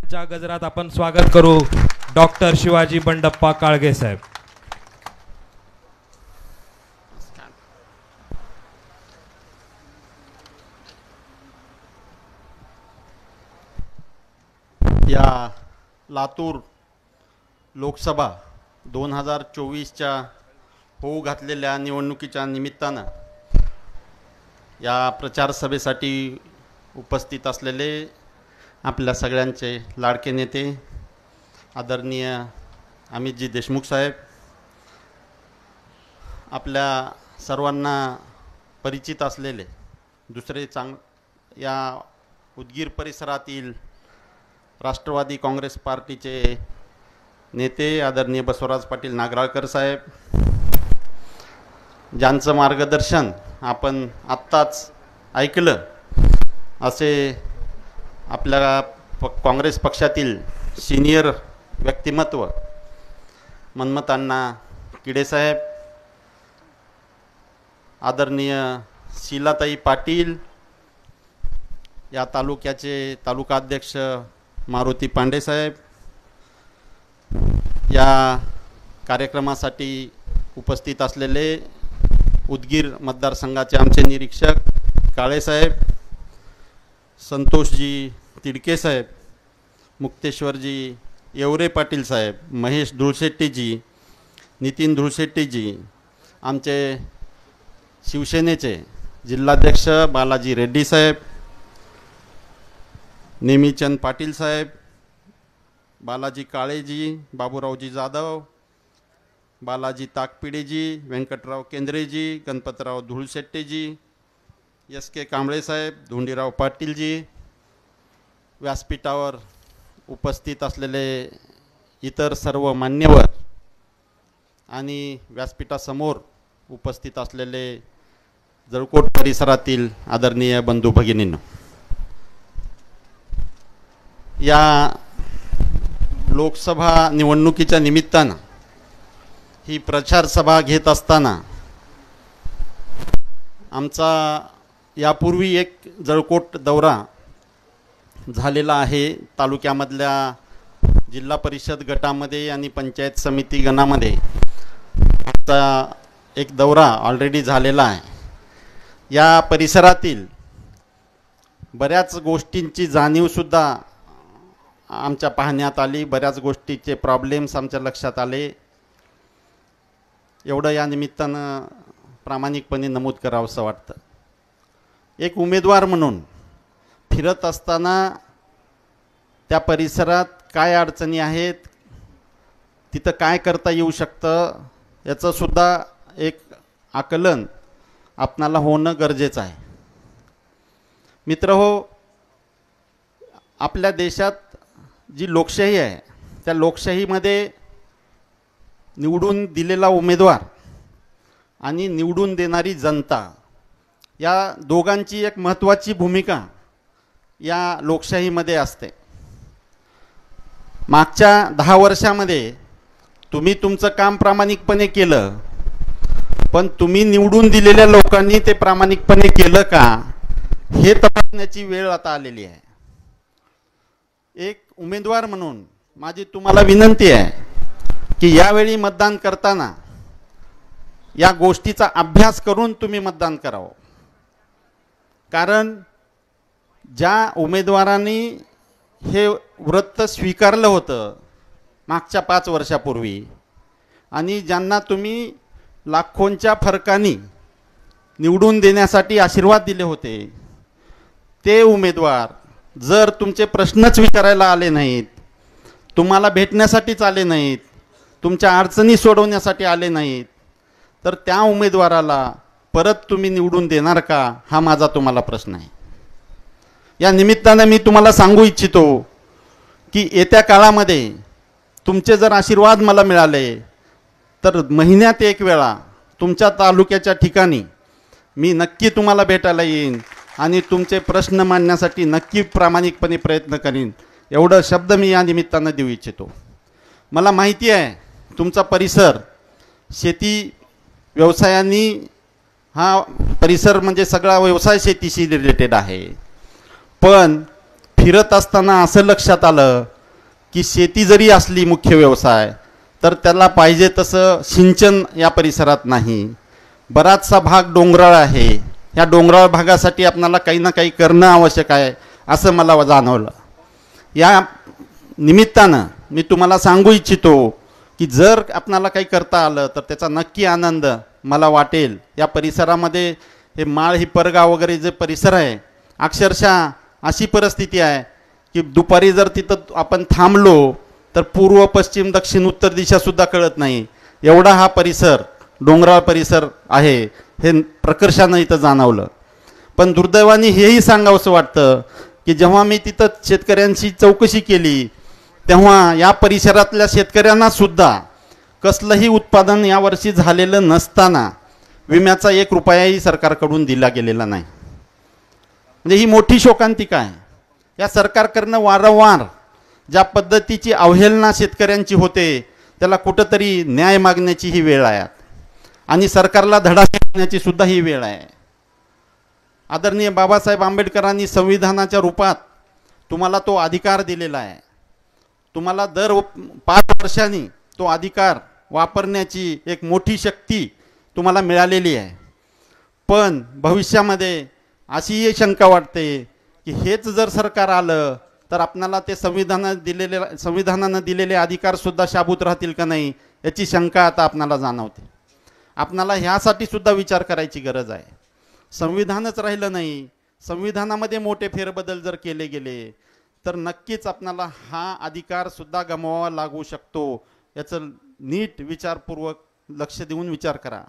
च्या गजरात आपण स्वागत करू डॉक्टर शिवाजी बंडप्पा काळगे साहेब. या लातूर लोकसभा 2024च्या होऊ घातलेल्या निवडणुकीच्या निमित्तानं या प्रचार सभेसाठी उपस्थित असलेले आपल्या सगळ्यांचे लाडके नेते आदरणीय अमितजी देशमुख साहेब, आपल्या सर्वांना परिचित असलेले दुसरे या उदगीर परिसरातील राष्ट्रवादी काँग्रेस पार्टीचे नेते आदरणीय बसवराज पाटील नागराळकर साहेब, ज्यांचं मार्गदर्शन आपण आत्ताच ऐकलं, असे आपल्या काँग्रेस पक्षातील सिनियर व्यक्तिमत्व मन्मथअण्णा किडेसाहेब, आदरणीय शीलाताई पाटील, या तालुक्याचे तालुकाध्यक्ष मारुती पांडे साहेब, या कार्यक्रमासाठी उपस्थित असलेले उदगीर मतदारसंघाचे आमचे निरीक्षक काळे साहेब, संतोषजी तिडके साहेब, मुक्तेश्वरजी येवरे पाटील साहेब, महेश धुळशेट्टीजी, नितीन धुळशेट्टीजी, आमचे शिवसेनेचे जिल्हाध्यक्ष बालाजी रेड्डी साहेब, नेमीचंद पाटील साहेब, बालाजी काळेजी, बाबूरावजी जाधव, बालाजी ताकपिडेजी, व्यंकटराव केंद्रेजी, गणपतराव धुळशेट्टीजी, एस के कांबळे साहेब, धोंडीराव पाटीलजी, व्यासपीठावर उपस्थित असलेले इतर सर्व मान्यवर आणि व्यासपीठासमोर उपस्थित असलेले जळकोट परिसरातील आदरणीय बंधू भगिनींनो, या लोकसभा निवडणुकीच्या निमित्तानं ही प्रचार सभा घेत असताना आमचा यापूर्वी एक जळकोट दौरा झालेला आहे. तालुक्यामधल्या जिल्हा परिषद गटामध्ये आणि पंचायत समिती गणामध्ये आमचा एक दौरा ऑलरेडी झालेला आहे. या परिसरातील बऱ्याच गोष्टींची जाणीवसुद्धा आमच्या पाहण्यात आली, बऱ्याच गोष्टीचे प्रॉब्लेम्स आमच्या लक्षात आले. एवढं या निमित्तानं प्रामाणिकपणे नमूद करावंसं वाटतं. एक उमेदवार म्हणून फिरत असताना त्या परिसरात काय अडचणी आहेत, तिथं काय करता येऊ शकतं, याचंसुद्धा एक आकलन आपणाला होणं गरजेचं आहे. मित्रहो, आपल्या देशात जी लोकशाही आहे, त्या लोकशाहीमध्ये निवडून दिलेला उमेदवार आणि निवडून देणारी जनता, या दोघांची एक महत्त्वाची भूमिका या लोकशाहीमध्ये असते. मागच्या 10 वर्षामध्ये तुम्ही तुमचं काम प्रामाणिकपणे केलं, पण तुम्ही निवडून दिलेल्या लोकांनी ते प्रामाणिकपणे केलं का, हे तपासण्याची वेळ आता आलेली आहे. एक उमेदवार म्हणून माझी तुम्हाला विनंती आहे की यावेळी मतदान करताना या गोष्टीचा अभ्यास करून तुम्ही मतदान करावं. कारण ज्या उमेदवारांनी हे वृत्त स्वीकारलं होतं मागच्या 5 वर्षापूर्वी आणि ज्यांना तुम्ही लाखोंच्या फरकाने निवडून देण्यासाठी आशीर्वाद दिले होते, ते उमेदवार जर तुमचे प्रश्नच विचारायला आले नाहीत, तुम्हाला भेटण्यासाठीच आले नाहीत, तुमच्या अडचणी सोडवण्यासाठी आले नाहीत, तर त्या उमेदवाराला परत तुम्ही निवडून देणार का, हा माझा तुम्हाला प्रश्न आहे. या निमित्तानं मी तुम्हाला सांगू इच्छितो की येत्या काळामध्ये तुमचे जर आशीर्वाद मला मिळाले तर महिन्यात एक वेळा तुमच्या तालुक्याच्या ठिकाणी मी नक्की तुम्हाला भेटायला येईन आणि तुमचे प्रश्न मांडण्यासाठी नक्की प्रामाणिकपणे प्रयत्न करीन. एवढं शब्द मी या निमित्तानं देऊ इच्छितो. मला माहिती आहे तुमचा परिसर शेती व्यवसायांनी, हा परिसर म्हणजे सगळा व्यवसाय शेतीशी रिलेटेड आहे. पण फिरत असताना असं लक्षात आलं की शेती जरी असली मुख्य व्यवसाय तर त्याला पाहिजे तसं सिंचन या परिसरात नाही. बराचसा भाग डोंगराळ आहे. या डोंगराळ भागासाठी आपल्याला काही ना काही करणं आवश्यक आहे असं मला जाणवलं. या निमित्तानं मी तुम्हाला सांगू इच्छितो की जर आपणाला काही करता आलं तर त्याचा नक्की आनंद मला वाटेल. या परिसरामध्ये हे माळ हिप्परगाव वगैरे जे परिसर आहे, अक्षरशः अशी परिस्थिती आहे की दुपारी जर तिथं आपण थांबलो तर पूर्व पश्चिम दक्षिण उत्तर दिशासुद्धा कळत नाही, एवढा हा परिसर डोंगराळ परिसर आहे. हे प्रकर्षानं इथं जाणवलं. पण दुर्दैवाने हेही सांगावंसं वाटतं की जेव्हा मी तिथं शेतकऱ्यांशी चौकशी केली तेव्हा या परिसरातल्या शेतकऱ्यांना सुद्धा कसलंही उत्पादन यावर्षी झालेलं नसताना विम्याचा 1 रुपयाही सरकारकडून दिला गेलेला नाही. म्हणजे ही मोठी शोकांतिका आहे. या सरकारकडनं वारंवार ज्या पद्धतीची अवहेलना शेतकऱ्यांची होते त्याला कुठंतरी न्याय मागण्याची ही वेळ आहे आणि सरकारला धडा शिकवण्याची सुद्धा ही वेळ आहे. आदरणीय बाबासाहेब आंबेडकरांनी संविधानाच्या रूपात तुम्हाला तो अधिकार दिलेला आहे. तुम्हाला दर 5 वर्षांनी तो अधिकार वापरण्याची एक मोठी शक्ती तुम्हाला मिळालेली आहे. पण भविष्यामध्ये अशीही शंका वाटते की हेच जर सरकार आलं तर आपणाला ते संविधानानं दिलेले अधिकारसुद्धा शाबूत राहतील का नाही याची शंका आता आपणाला जाणवते. आपणाला ह्यासाठी सुद्धा विचार करायची गरज आहे. संविधानच राहिलं नाही, संविधानामध्ये मोठे फेरबदल जर केले गेले तर नक्कीच आपणाला हा अधिकारसुद्धा गमवावा लागू शकतो. याचं नीट विचारपूर्वक लक्ष देऊन विचार करा.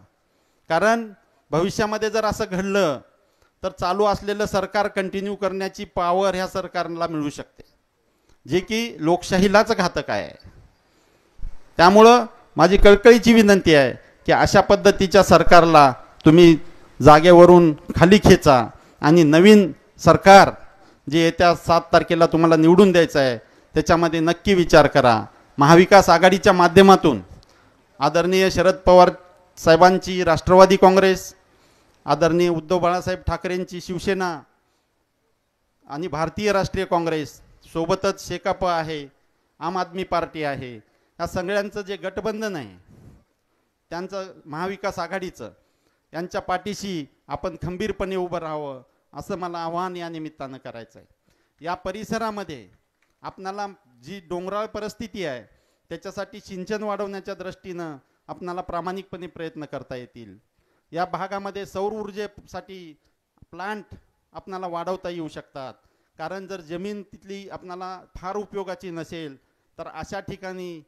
कारण भविष्यामध्ये जर असं घडलं तर चालू असलेलं सरकार कंटिन्यू करण्याची पॉवर ह्या सरकारला मिळू शकते, जे की लोकशाहीलाच घातक आहे. त्यामुळं माझी कळकळीची विनंती आहे की अशा पद्धतीच्या सरकारला तुम्ही जागेवरून खाली खेचा आणि नवीन सरकार जे येत्या 7 तारखेला तुम्हाला निवडून द्यायचं आहे त्याच्यामध्ये नक्की विचार करा. महाविकास आघाडीच्या माध्यमातून आदरणीय शरद पवार साहेबांची राष्ट्रवादी काँग्रेस, आदरणीय उद्धव बाळासाहेब ठाकरेंची शिवसेना आणि भारतीय राष्ट्रीय काँग्रेस सोबतच शेकाप आहे, आम आदमी पार्टी आहे, या सगळ्यांचं जे गठबंधन आहे त्यांचं महाविकास आघाडीचं यांच्या पाठीशी आपण खंबीरपणे उभं राहावं असं मला आव्हान या निमित्तानं करायचं आहे. या परिसरामध्ये आपणाला जी डोंगराळ परिस्थिती आहे त्याच्यासाठी सिंचन वाढवण्याच्या दृष्टीनं आपणाला प्रामाणिकपणे प्रयत्न करता येतील. या भागामध्ये सौर ऊर्जेसाठी प्लांट आपणाला वाढवता येऊ शकतात. कारण जर जमीन तिथली आपणाला फार उपयोगाची नसेल तर अशा ठिकाणी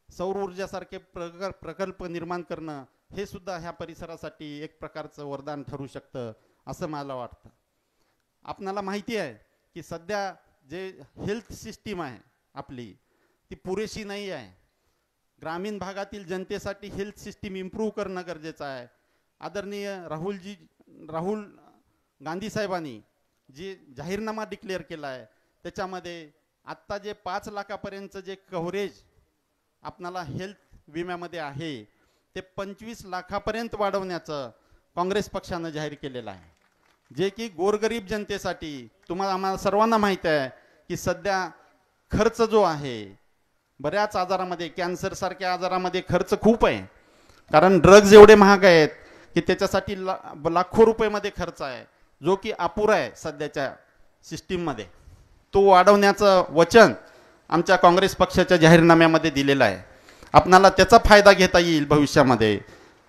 सौर ऊर्जासारखे प्रकल्प निर्माण करणं हे सुद्धा ह्या परिसरासाठी एक प्रकारचं वरदान ठरू शकतं असं मला वाटतं. आपणाला माहिती आहे की सध्या जे हेल्थ सिस्टीम आहे आपली ती पुरेशी नाही आहे. ग्रामीण भागातील जनतेसाठी हेल्थ सिस्टीम इम्प्रूव्ह करणं गरजेचं आहे. आदरणीय राहुल गांधी साहेबांनी जे जाहीरनामा डिक्लेअर केला आहे त्याच्यामध्ये आत्ता जे 5 लाखापर्यंतचं जे कव्हरेज आपणाला हेल्थ विम्यामध्ये आहे ते 25 लाखापर्यंत वाढवण्याचं काँग्रेस पक्षानं जाहीर केलेलं आहे, जे की गोरगरीब जनतेसाठी आम्हाला सर्वांना माहीत आहे की सध्या खर्च जो आहे बऱ्याच आजारामध्ये, कॅन्सरसारख्या आजारामध्ये खर्च खूप आहे. कारण ड्रग्ज एवढे महाग आहेत की त्याच्यासाठी लाखो रुपयेमध्ये खर्च आहे, जो की अपुरा आहे सध्याच्या सिस्टीममध्ये. तो वाढवण्याचं वचन आमच्या काँग्रेस पक्षाच्या जाहीरनाम्यामध्ये दिलेलं आहे. आपणाला त्याचा फायदा घेता येईल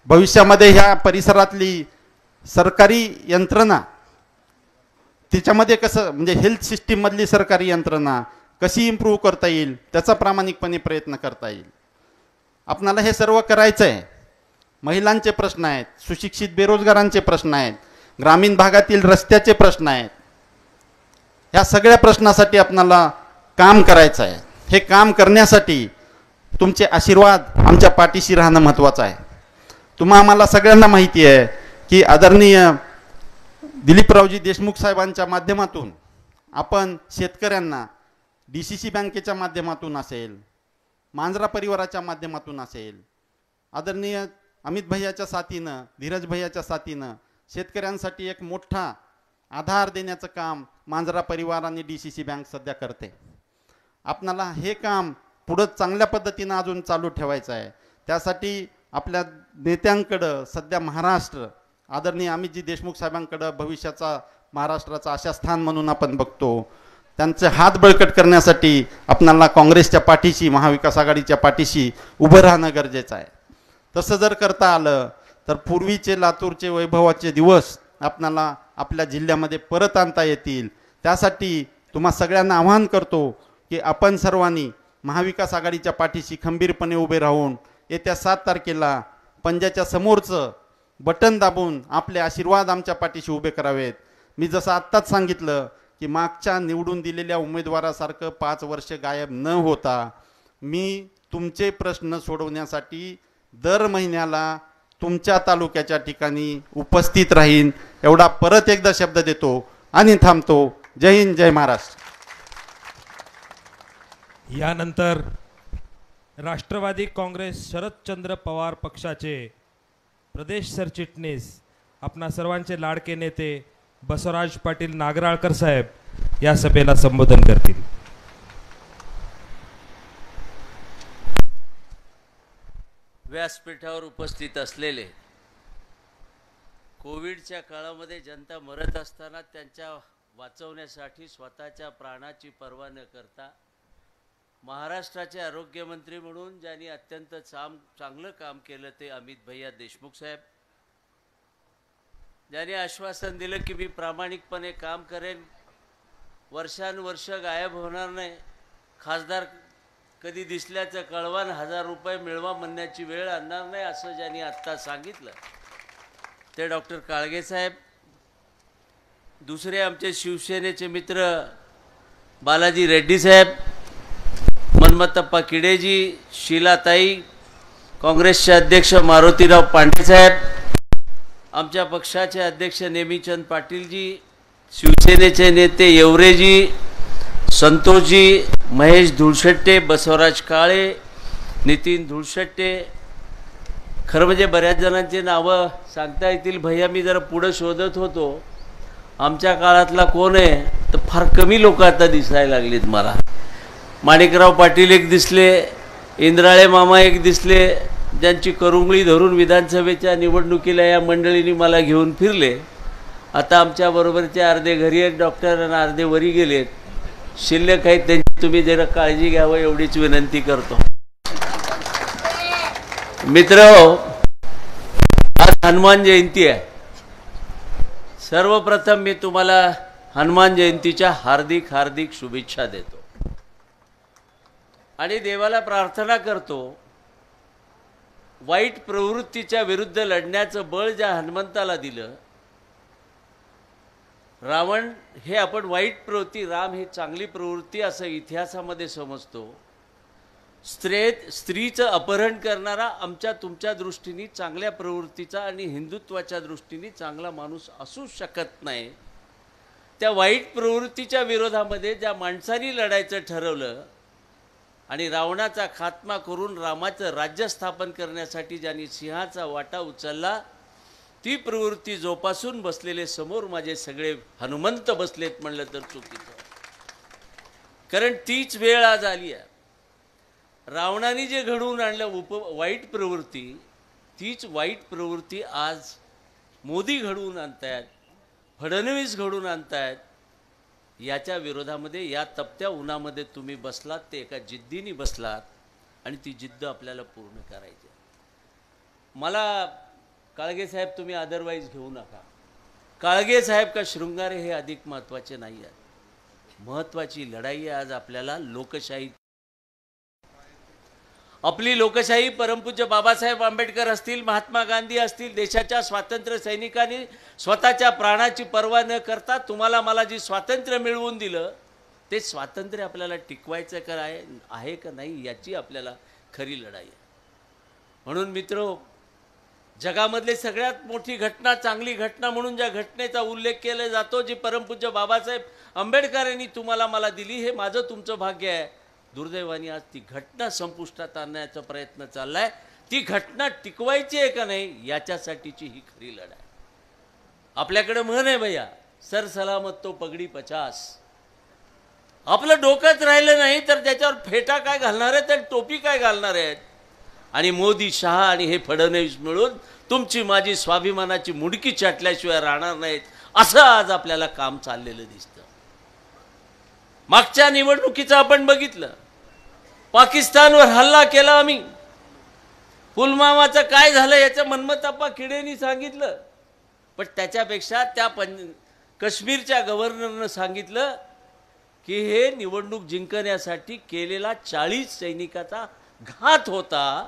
भविष्यामध्ये ह्या परिसरातली सरकारी यंत्रणा त्याच्यामध्ये कसं म्हणजे हेल्थ सिस्टीममधली सरकारी यंत्रणा कशी इम्प्रूव्ह करता येईल त्याचा प्रामाणिकपणे प्रयत्न करता येईल. आपणाला हे सर्व करायचं आहे. महिलांचे प्रश्न आहेत, सुशिक्षित बेरोजगारांचे प्रश्न आहेत, ग्रामीण भागातील रस्त्याचे प्रश्न आहेत. ह्या सगळ्या प्रश्नासाठी आपणाला काम करायचं आहे. हे काम करण्यासाठी तुमचे आशीर्वाद आमच्या पाठीशी राहणं महत्त्वाचं आहे. आम्हाला सगळ्यांना माहिती आहे की आदरणीय दिलीपरावजी देशमुख साहेबांच्या माध्यमातून आपण शेतकऱ्यांना DCC बँकेच्या माध्यमातून असेल, मांजरा परिवाराच्या माध्यमातून असेल, आदरणीय अमित भैयाच्या साथीनं, धीरज भैयाच्या साथीनं शेतकऱ्यांसाठी एक मोठा आधार देण्याचं काम मांजरा परिवार आणि DCC बँक सध्या करते. आपणाला हे काम पुढं चांगल्या पद्धतीनं अजून चालू ठेवायचं आहे. त्यासाठी आपल्या नेत्यांकडं सध्या महाराष्ट्र आदरणीय अमितजी देशमुख साहेबांकडं भविष्याचा महाराष्ट्राचा आशास्थान म्हणून आपण बघतो. त्यांचे हात बळकट करण्यासाठी आपणाला काँग्रेसच्या पाठीशी, महाविकास आघाडीच्या पाठीशी उभं राहणं गरजेचं आहे. तसं जर करता आलं तर पूर्वीचे लातूरचे वैभवाचे दिवस आपणाला आपल्या जिल्ह्यामध्ये परत आणता येतील. त्यासाठी तुम्हा सगळ्यांना आवाहन करतो की आपण सर्वांनी महाविकास आघाडीच्या पाठीशी खंबीरपणे उभे राहून येत्या 7 तारखेला पंजाच्या समोरचं बटन दाबून आपले आशीर्वाद आमच्या पाठीशी उभे करावेत. मी जसं आत्ताच सांगितलं की मागच्या निवडून दिलेल्या उमेदवारासारखं 5 वर्ष गायब न होता मी तुमचे प्रश्न सोडवण्यासाठी दर महिन्याला तुमच्या तालुक्याच्या ठिकाणी उपस्थित राहीन एवढा परत एकदा शब्द देतो आणि थांबतो. जय हिंद, जय महाराष्ट्र. यानंतर राष्ट्रवादी काँग्रेस शरदचंद्र पवार पक्षाचे प्रदेश सरचिटणीस आपणा सर्वांचे लाडके नेते बसवराज पाटील नागराळकर साहेब या सभेला संबोधन करतील. व्यासपीठावर उपस्थित असलेले, कोविडच्या काळामध्ये जनता मरत असताना त्यांच्या वाचवण्यासाठी स्वतःच्या प्राणाची पर्वा न करता महाराष्ट्राचे आरोग्यमंत्री म्हणून ज्यांनी अत्यंत चांगलं काम केलं ते अमित भैया देशमुख साहेब, ज्यांनी आश्वासन दिलं की मी प्रामाणिकपणे काम करेन, वर्षानुवर्ष गायब होणार नाही, खासदार कधी दिसल्याचं कळवा, 1000 रुपये मिळवा म्हणण्याची वेळ आणणार नाही, असं ज्यांनी आत्ता सांगितलं ते डॉक्टर काळगे साहेब. दुसरे आमचे शिवसेनेचे मित्र बालाजी रेड्डी साहेब, मनमतप्पा किडेजी, शीलाताई, काँग्रेसचे अध्यक्ष मारुतीराव पांडे साहेब, आमच्या पक्षाचे अध्यक्ष नेमीचंद पाटीलजी, शिवसेनेचे नेते येवरेजी, संतोषजी, महेश धुळशेट्टे, बसवराज काळे, नितीन धुळशेट्टे. खरं म्हणजे बऱ्याच जणांची नावं सांगता येतील. भैया मी जरा पुढं शोधत होतो आमच्या काळातला कोण आहे तर फार कमी लोक आता दिसायला लागलीत मला. माणिकराव पाटील एक दिसले, इंद्राळे मामा एक दिसले, ज्यांची करुंगळी धरून विधानसभेच्या निवडणुकीला या मंडळींनी मला घेऊन फिरले. आता आमच्याबरोबरचे अर्धे घरी आहेत डॉक्टर आणि अर्धे वरी गेलेत. शिल्लक आहेत त्यांची तुम्ही जरा काळजी घ्यावं एवढीच विनंती करतो. मित्रहो, आज हनुमान जयंती आहे. सर्वप्रथम मी तुम्हाला हनुमान जयंतीच्या हार्दिक हार्दिक शुभेच्छा देतो आणि देवाला प्रार्थना करतो वाईट प्रवृत्तीच्या विरुद्ध लढण्याचं बळ ज्या हनुमंताला दिलं. रावण हे आपण वाईट प्रवृत्ती, राम ही चांगली प्रवृत्ती असं इतिहासामध्ये समजतो. स्त्रीचं अपहरण करणारा आमच्या तुमच्या दृष्टीने चांगल्या प्रवृत्तीचा आणि हिंदुत्वाच्या दृष्टीने चांगला माणूस असू शकत नाही. त्या वाईट प्रवृत्तीच्या विरोधामध्ये ज्या माणसांनी लढायचं ठरवलं आणि रावणाचा खात्मा करून रामाचं राज्य स्थापन करण्यासाठी ज्यांनी सिंहाचा वाटा उचलला, ती प्रवृत्ती जोपासून बसलेले समोर माझे सगळे हनुमंत बसलेत म्हणलं तर चुकीचं. कारण तीच वेळ आज आली आहे. रावणाने जे घडवून आणलं वाईट प्रवृत्ती, तीच वाईट प्रवृत्ती आज मोदी घडवून आणतायत, फडणवीस घडवून आणतायत. याच्या विरोधामध्ये या तपत्या उन्हामध्ये तुम्ही बसलात, ते एका जिद्दीने बसलात आणि ती जिद्द आपल्याला पूर्ण करायची. मला काळगे साहेब तुम्ही अदरवाईज घेऊ नका. काळगे साहेब का शृंगारे हे अधिक महत्त्वाचे नाही आहे. महत्त्वाची लढाई आहे आज आपल्याला लोकशाही. आपली लोकशाही परमपूज्य बाबासाहेब आंबेडकर असतील, महात्मा गांधी असतील, देशाच्या स्वातंत्र्य सैनिकांनी स्वतःच्या प्राणाची पर्वा न करता तुम्हाला मला जी स्वातंत्र्य मिळवून दिलं, ते स्वातंत्र्य आपल्याला टिकवायचं आहे का नाही याची आपल्याला खरी लढाई आहे. म्हणून मित्रो, जगामधली सगळ्यात मोठी घटना, चांगली घटना म्हणून ज्या घटनेचा उल्लेख केला जातो, जी परमपूज्य बाबासाहेब आंबेडकरांनी तुम्हाला मला दिली, हे माझं तुमचं भाग्य आहे. दुर्दैवाने आज ती घटना संपुष्टात आणण्याचा प्रयत्न चाललाय. ती घटना टिकवायची आहे का नाही याच्यासाठीची ही खरी लढाई. आपल्याकडे म्हण आहे भैया, सर सलामत तो पगडी 50. आपलं डोकंच राहिलं नाही तर त्याच्यावर फेटा काय घालणार आहेत आणि टोपी काय घालणार आहेत. आणि मोदी, शहा आणि हे फडणवीस मिळून तुमची माझी स्वाभिमानाची मुडकी चाटल्याशिवाय राहणार नाहीत, असं आज आपल्याला काम चाललेलं दिसतं. मागच्या निवडणुकीचं आपण बघितलं, पाकिस्तानवर हल्ला केला आम्ही. पुलवामाचं काय झालं याचं मनमताप्पा खिडेंनी सांगितलं, पण त्याच्यापेक्षा त्या काश्मीरच्या गव्हर्नरनं सांगितलं की हे निवडणूक जिंकण्यासाठी केलेला 40 सैनिकाचा घात होता.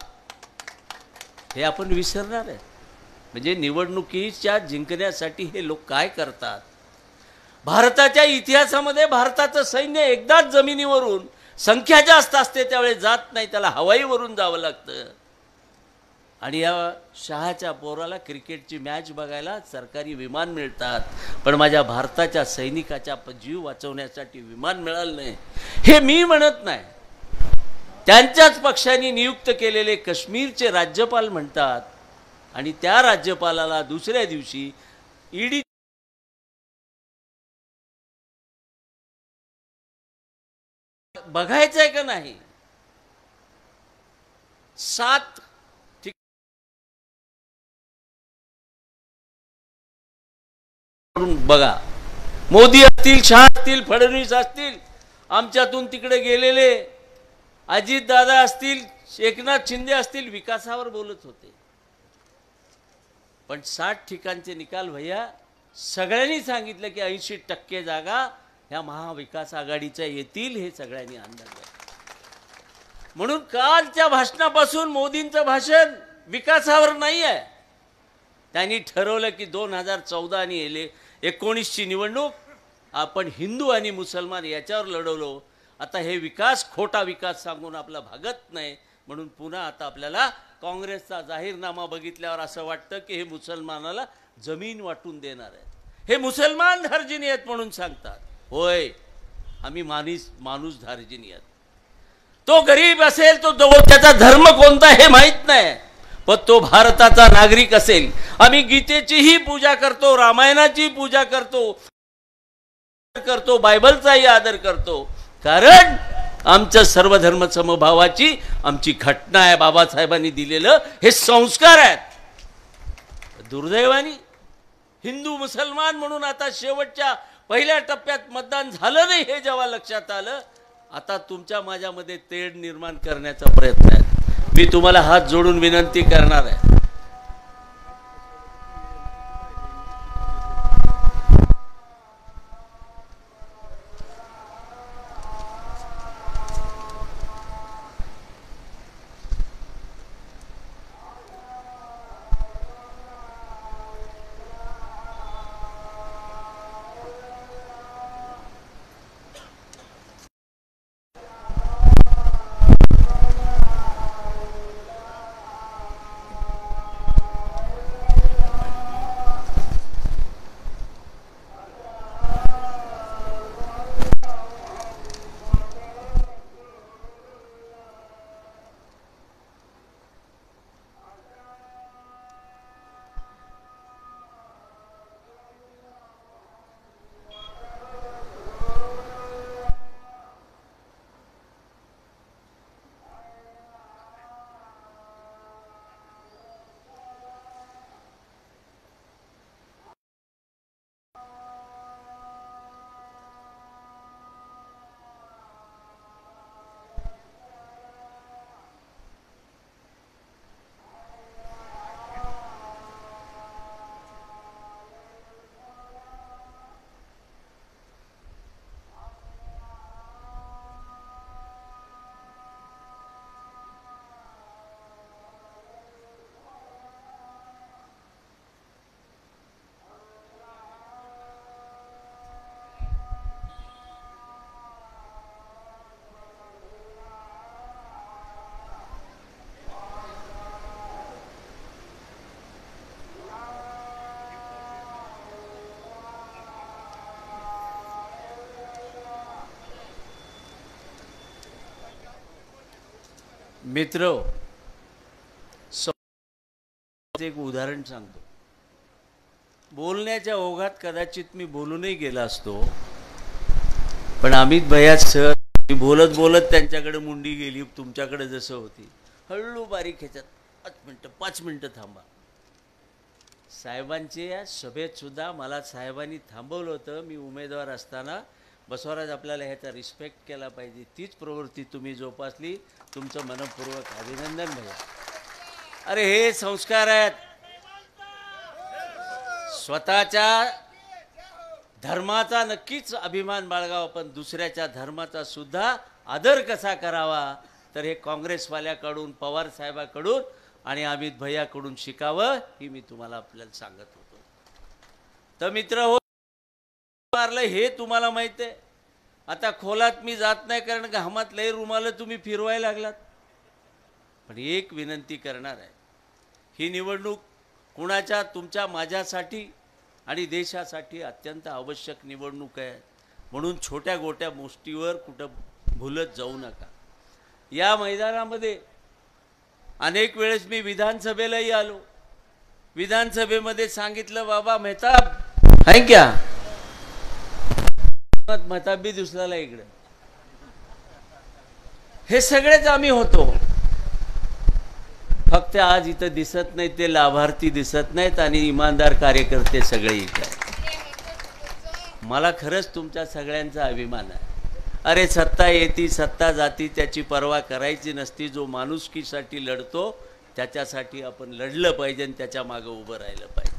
हे आपण विसरणार आहे. म्हणजे निवडणुकीच्या जिंकण्यासाठी हे लोक काय करतात. भारताच्या इतिहासामध्ये भारताचं सैन्य एकदाच जमिनीवरून, संख्या जास्त असते त्यावेळेस जात नाही, त्याला हवाईवरून जावं लागतं. आणि या शहाच्या पोराला क्रिकेटची मॅच बघायला सरकारी विमान मिळतात, पण माझ्या भारताच्या सैनिकाच्या जीव वाचवण्यासाठी विमान मिळालं नाही. हे मी म्हणत नाही, त्यांच्याच पक्षाने नियुक्त केलेले काश्मीरचे राज्यपाल म्हणतात. आणि त्या राज्यपालाला दुसऱ्या दिवशी ईडी बघायचंय का नाही. 7 बघा, मोदी असतील, शहा असतील, फडणवीस असतील, आमच्यातून तिकडे गेलेले अजित दादा असतील, एकनाथ शिंदे असतील, विकासावर बोलत होते. पण 60 ठिकाणचे निकाल भैया सगळ्यांनी सांगितलं की 80% जागा ह्या महाविकास आघाडीच्या येतील, हे सगळ्यांनी अंदाज आहे. म्हणून कालच्या भाषणापासून मोदींचं भाषण विकासावर नाही आहे. त्यांनी ठरवलं की 2014 आणि 19ची निवडणूक आपण हिंदू आणि मुसलमान याच्यावर लढवलो. आता हे विकास खोटा विकास सांगून आपला भागत नाही, म्हणून पुन्हा आता आपल्याला काँग्रेसचा जाहीरनामा बघितल्यावर असं वाटतं की हे मुसलमानाला जमीन वाटून देणार आहे. हे मुसलमान धार्जिणी आहेत म्हणून सांगतात. होय, आम्ही माणूस धार्जिणी आहेत. तो गरीब असेल, तो त्याचा धर्म कोणता हे माहीत नाही, पण तो भारताचा नागरिक असेल. आम्ही गीतेचीही पूजा करतो, रामायणाची पूजा करतो, बायबलचाही आदर करतो, कारण आमच्या सर्वधर्म समभावाची आमची घटना आहे. बाबासाहेबांनी दिलेलं हे संस्कार आहेत. दुर्दैवाने हिंदू मुसलमान म्हणून आता शेवटच्या पहिल्या टप्प्यात मतदान झालं नाही, हे जेव्हा लक्षात आलं, आता तुमच्या माझ्यामध्ये तेढ निर्माण करण्याचा प्रयत्न आहे. मी तुम्हाला हात जोडून विनंती करणार आहे, मित्र. एक उदाहरण सांगतो. बोलण्याच्या ओघात कदाचित मी बोलूनही गेला असतो, पण अमित भैया सर बोलत बोलत त्यांच्याकडे मुंडी गेली, तुमच्याकडे जसं होती हळू बारीक ह्याच्यात 5 मिनिटं थांबा. साहेबांचे या सभेत सुद्धा मला साहेबांनी थांबवलं होतं. मी उमेदवार असताना बसवराज आपल्याला ह्याचा रिस्पेक्ट केला पाहिजे, तीच प्रवृत्ती तुम्ही जोपासली. तुमचं मनपूर्वक अभिनंदन भैया. अरे हे संस्कार आहेत. स्वतःच्या धर्माचा नक्कीच अभिमान बाळगावा, पण दुसऱ्याच्या धर्माचा सुद्धा आदर कसा करावा, तर हे काँग्रेसवाल्याकडून, पवार साहेबाकडून आणि अमित भैयाकडून शिकावं, ही मी तुम्हाला आपल्याला सांगत होतो. तर मित्र हो, मारलं हे तुम्हाला माहित आहे. आता खोलात मी जात नाही, कारण घामात लय रुमाल तुम्ही फिरवायला लागलात. पण एक विनंती करणार आहे, ही निवडणूक कुणाच्या, तुमच्या, माझ्यासाठी आणि देशासाठी अत्यंत आवश्यक निवडणूक आहे. म्हणून छोट्या गोट्या गोष्टीवर कुठं भुलत जाऊ नका. या मैदानामध्ये अनेक वेळेस मी विधानसभेलाही आलो. विधानसभेमध्ये सांगितलं, बाबा मेहताब आहे क्या, मेहताब बी दुसऱ्याला इकडे, हे सगळेच आम्ही होतो. फक्त आज इथं दिसत नाही ते लाभार्थी दिसत नाहीत आणि इमानदार कार्यकर्ते सगळे इथे. मला खरंच तुमच्या सगळ्यांचा अभिमान आहे. अरे सत्ता येती सत्ता जाती त्याची पर्वा करायची नसती. जो माणुसकीसाठी लढतो त्याच्यासाठी आपण लढलं पाहिजे आणि त्याच्या मागे उभं राहिलं पाहिजे.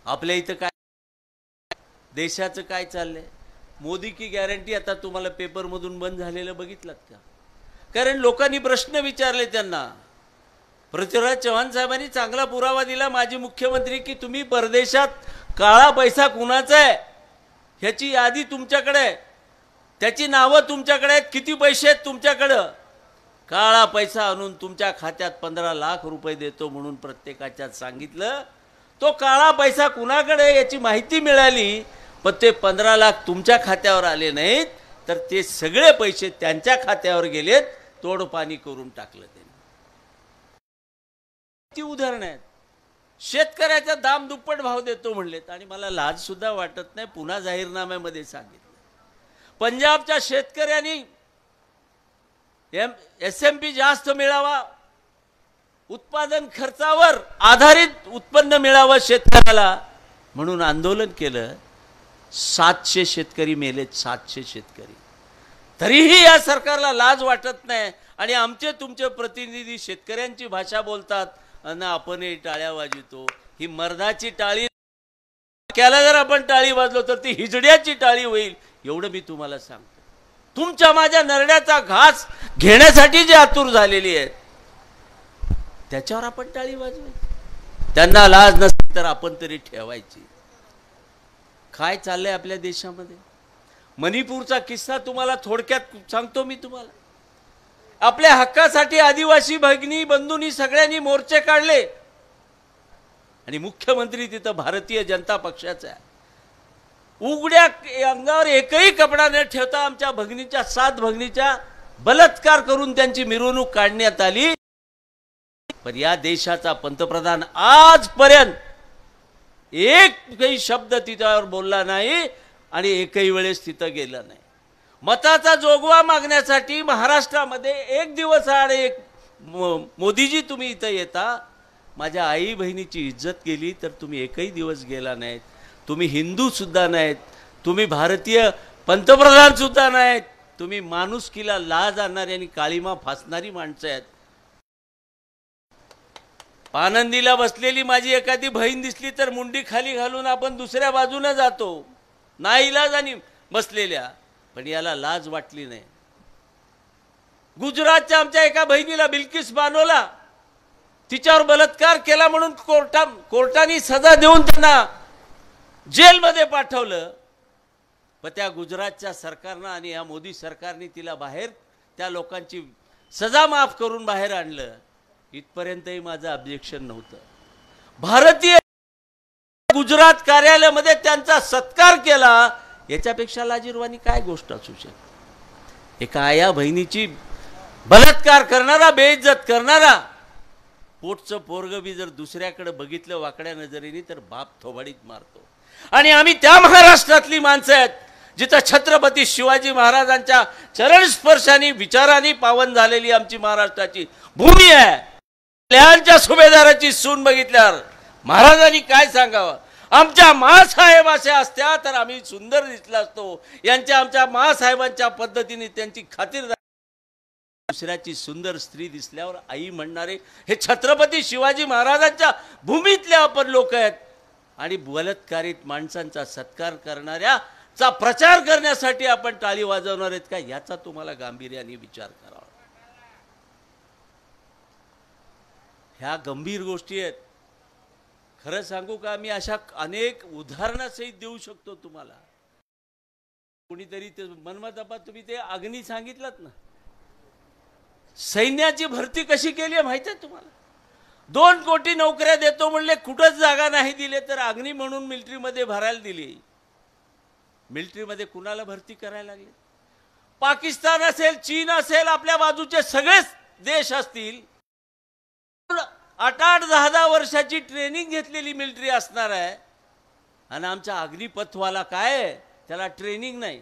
आपल्या इथं काय, देशाचं काय चाललंय, मोदी की गॅरंटी आता तुम्हाला पेपरमधून बंद झालेलं बघितलं का? कारण लोकांनी प्रश्न विचारले त्यांना. पृथ्वीराज चव्हाण साहेबांनी चांगला पुरावा दिला, माजी मुख्यमंत्री, की तुम्ही परदेशात काळा पैसा कुणाचा आहे ह्याची यादी तुमच्याकडे आहे, त्याची नावं तुमच्याकडे आहेत, किती पैसे आहेत तुमच्याकडं. काळा पैसा आणून तुमच्या खात्यात 15 लाख रुपये देतो म्हणून प्रत्येकाच्यात सांगितलं. तो काळा पैसा कुणाकडे याची माहिती मिळाली, पण ते 15 लाख तुमच्या खात्यावर आले नाहीत, तर ते सगळे पैसे त्यांच्या खात्यावर गेलेत. तोडपाणी करून टाकलं त्यांनी. ती उदाहरणं आहेत. शेतकऱ्याचा दाम दुप्पट भाव देतो म्हणलेत आणि मला लाज सुद्धा वाटत नाही, पुन्हा जाहीरनाम्यामध्ये सांगितलं. पंजाबच्या शेतकऱ्यांनी SMP जास्त मिळावा, उत्पादन खर्चावर आधारित उत्पन्न मिळावं शेतकऱ्याला म्हणून आंदोलन केलं. 700 शेतकरी मेलेत, 700 शेतकरी. तरीही या सरकारला लाज वाटत नाही आणि आमचे तुमचे प्रतिनिधी शेतकऱ्यांची भाषा बोलतात आणि आपणही टाळ्या वाजवतो. ही मर्दाची टाळी केला, जर आपण टाळी वाजलो तर ती हिजड्याची टाळी होईल, एवढं मी तुम्हाला सांगतो. तुमच्या माझ्या नरड्याचा घास घेण्यासाठी जे आतुर झालेली आहेत त्याच्यावर आपण टाळी वाजवायची. त्यांना लाज नसते तर आपण तरी ठेवायची. काय चाललंय आपल्या देशामध्ये, मणिपूरचा किस्सा तुम्हाला थोडक्यात सांगतो मी तुम्हाला. आपल्या हक्कासाठी आदिवासी भगिनी बंधूंनी सगळ्यांनी मोर्चे काढले आणि मुख्यमंत्री तिथं भारतीय जनता पक्षाचा आहे. उघड्या अंगावर एकही कपडा न ठेवता आमच्या भगिनीच्या 7 भगिनीच्या बलात्कार करून त्यांची मिरवणूक काढण्यात आली. पण या देशाचा पंतप्रधान आजपर्यंत एकही शब्द तिच्यावर बोलला नाही आणि एकही वेळेस तिथं गेला नाही. मताचा जोगवा मागण्यासाठी महाराष्ट्रामध्ये एक दिवस आड एक मोदीजी तुम्ही इथं येता. माझ्या आई बहिणीची इज्जत गेली तर तुम्ही एकही दिवस गेला नाहीत. तुम्ही हिंदू सुद्धा नाहीत, तुम्ही भारतीय पंतप्रधान सुद्धा नाहीत. तुम्ही माणुसकीला लाज आणणारी आणि काळीमा फासणारी माणसं आहेत. आनंदीला बसलेली माझी एखादी बहीण दिसली तर मुंडी खाली घालून आपण दुसऱ्या बाजूने जातो, नाईलाजाने बसलेल्या. पण याला लाज वाटली नाही. गुजरातच्या आमच्या एका बहिणीला बिल्किस बानोला तिच्यावर बलात्कार केला म्हणून कोर्टाने सजा देऊन त्यांना जेलमध्ये पाठवलं. पण त्या गुजरातच्या सरकारनं आणि या मोदी सरकारने तिला बाहेर, त्या लोकांची सजा माफ करून बाहेर आणलं. इथपर्यंतही माझं ऑब्जेक्शन नव्हतं. भारतीय गुजरात कार्यालयामध्ये त्यांचा सत्कार केला, याच्यापेक्षा लाजिरवाणी काय गोष्ट असू शकते. एका आया बहिणीची बलात्कार करणारा, बेइज्जत करणारा, पोटचं पोरग बी जर दुसऱ्याकडे बघितलं वाकड्या नजरेने तर बाप थोबाडीत मारतो. आणि आम्ही त्या महाराष्ट्रातली माणसं आहेत जिथं छत्रपती शिवाजी महाराजांच्या चरणस्पर्शाने विचारांनी पावन झालेली आमची महाराष्ट्राची भूमी आहे. कल्याणच्या सुभेदाराची सून बघितल्यावर महाराजांनी काय सांगावं? आमच्या मासाहेब अशा असत्या तर आम्ही सुंदर दिसला असतो. यांच्या आमच्या मासाहेबांच्या पद्धतीने त्यांची खातिरदारी. दुसऱ्याची सुंदर स्त्री दिसल्यावर आई म्हणणारे हे छत्रपती शिवाजी महाराजांच्या भूमीतले आपण लोक आहेत. आणि बलात्कारित माणसांचा सत्कार करणाऱ्याचा प्रचार करण्यासाठी आपण टाळी वाजवणार आहेत का? याचा तुम्हाला गांभीर्याने विचार करावा. ह्या गंभीर गोष्टी आहेत. खरं सांगू का, मी अशा अनेक उदाहरणासहित देऊ शकतो तुम्हाला. कोणीतरी ते मनमतापा तुम्ही ते अग्नी सांगितलं ना, सैन्याची भरती कशी केली आहे माहिती आहे तुम्हाला? 2 कोटी नोकऱ्या देतो म्हणले, कुठंच जागा नाही दिले तर अग्नी म्हणून मिलिटरीमध्ये भरायला दिली. मिलिटरीमध्ये कुणाला भरती करायला लागली? पाकिस्तान असेल, चीन असेल, आपल्या बाजूचे सगळेच देश असतील, 8-8, 10-10 वर्षाची ट्रेनिंग घेतलेली मिलिटरी असणार आहे. आणि आमचा अग्निपथवाला काय आहे, त्याला ट्रेनिंग नाही.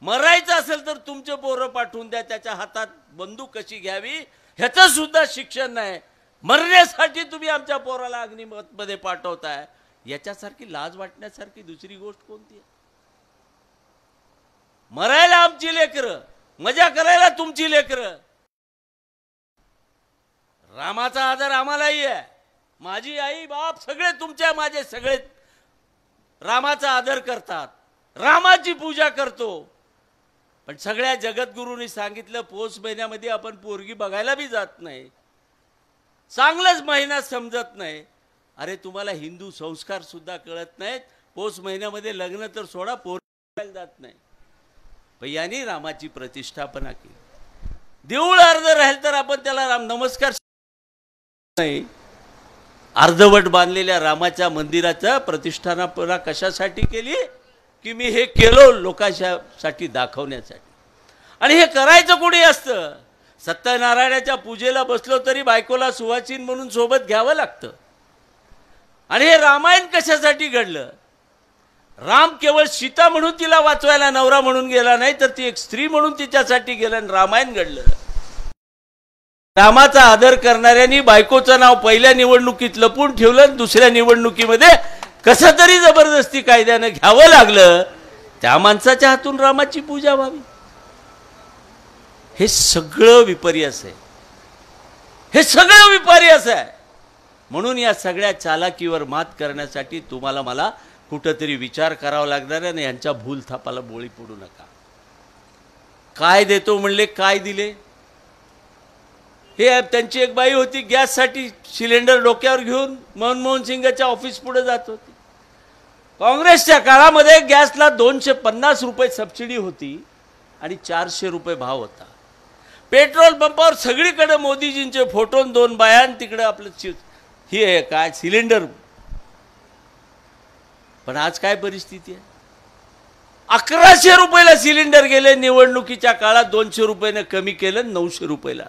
मरायचं असेल तर तुमचे पोरं पाठवून द्या, त्याच्या हातात बंदूक कशी घ्यावी ह्याचं सुद्धा शिक्षण नाही. मरण्यासाठी तुम्ही आमच्या पोराला अग्निपथमध्ये पाठवताय. याच्यासारखी लाज वाटण्यासारखी दुसरी गोष्ट कोणती आहे? मरायला आमची लेकरं, मजा करायला तुमची लेकरं. रामाचा आदर आम्हालाही आहे. माझी आई बाप सगळे तुमच्या माझे सगळे रामाचा आदर करतात, रामाची पूजा करतो. पण सगळ्या जगद्गुरूंनी सांगितलं पौष महिन्यामध्ये आपण पोरगी बघायला बी जात नाही. चांगलाच महिना समजत नाही. अरे तुम्हाला हिंदू संस्कार सुद्धा कळत नाहीत. पौष महिन्यामध्ये लग्न तर सोडा, पोरगी बघायला जात नाही. पण यांनी रामाची प्रतिष्ठापना केली. देऊळ अर्ध राहील तर आपण त्याला राम नमस्कार नाही. अर्धवट बांधलेल्या रामाच्या मंदिराचा प्रतिष्ठापना कशासाठी केली? की मी हे केलो लोकांसाठी दाखवण्यासाठी. आणि हे करायचं कोणी असतं? सत्यनारायणाच्या पूजेला बसलो तरी बायकोला सुवासिन म्हणून सोबत घ्यावं लागतं. आणि हे रामायण कशासाठी घडलं? राम केवळ सीता म्हणून तिला वाचवायला नवरा म्हणून गेला नाही, तर ती एक स्त्री म्हणून तिच्यासाठी गेला आणि रामायण घडलं. रामाचा आदर करणाऱ्यांनी बायकोचं नाव पहिल्या निवडणुकीत लपून ठेवलं, दुसऱ्या निवडणुकीमध्ये कसं तरी जबरदस्ती कायद्यानं घ्यावं लागलं. त्या माणसाच्या हातून रामाची पूजा व्हावी. हे सगळं विपर्यास आहे. हे सगळं विपर्यास आहे. म्हणून या सगळ्या चालाकीवर मात करण्यासाठी तुम्हाला मला कुठंतरी विचार करावा लागणार आहे. यांच्या भूलथापाला बोळी पडू नका. काय देतो म्हणले, काय दिले? हे त्यांची एक बाई होती, गॅससाठी सिलेंडर डोक्यावर घेऊन मनमोहन सिंगच्या ऑफिस पुढे जात होती. काँग्रेसच्या काळामध्ये गॅसला 250 रुपये सबसिडी होती आणि 400 रुपये भाव होता. पेट्रोल पंपावर सगळीकडे मोदीजींचे फोटो, 2 बायां, तिकडे आपलं ही आहे काय सिलेंडर. पण आज काय परिस्थिती आहे? 1100 रुपयाला सिलेंडर गेले. निवडणुकीच्या काळात 200 रुपयाने कमी केलं, 900 रुपयाला.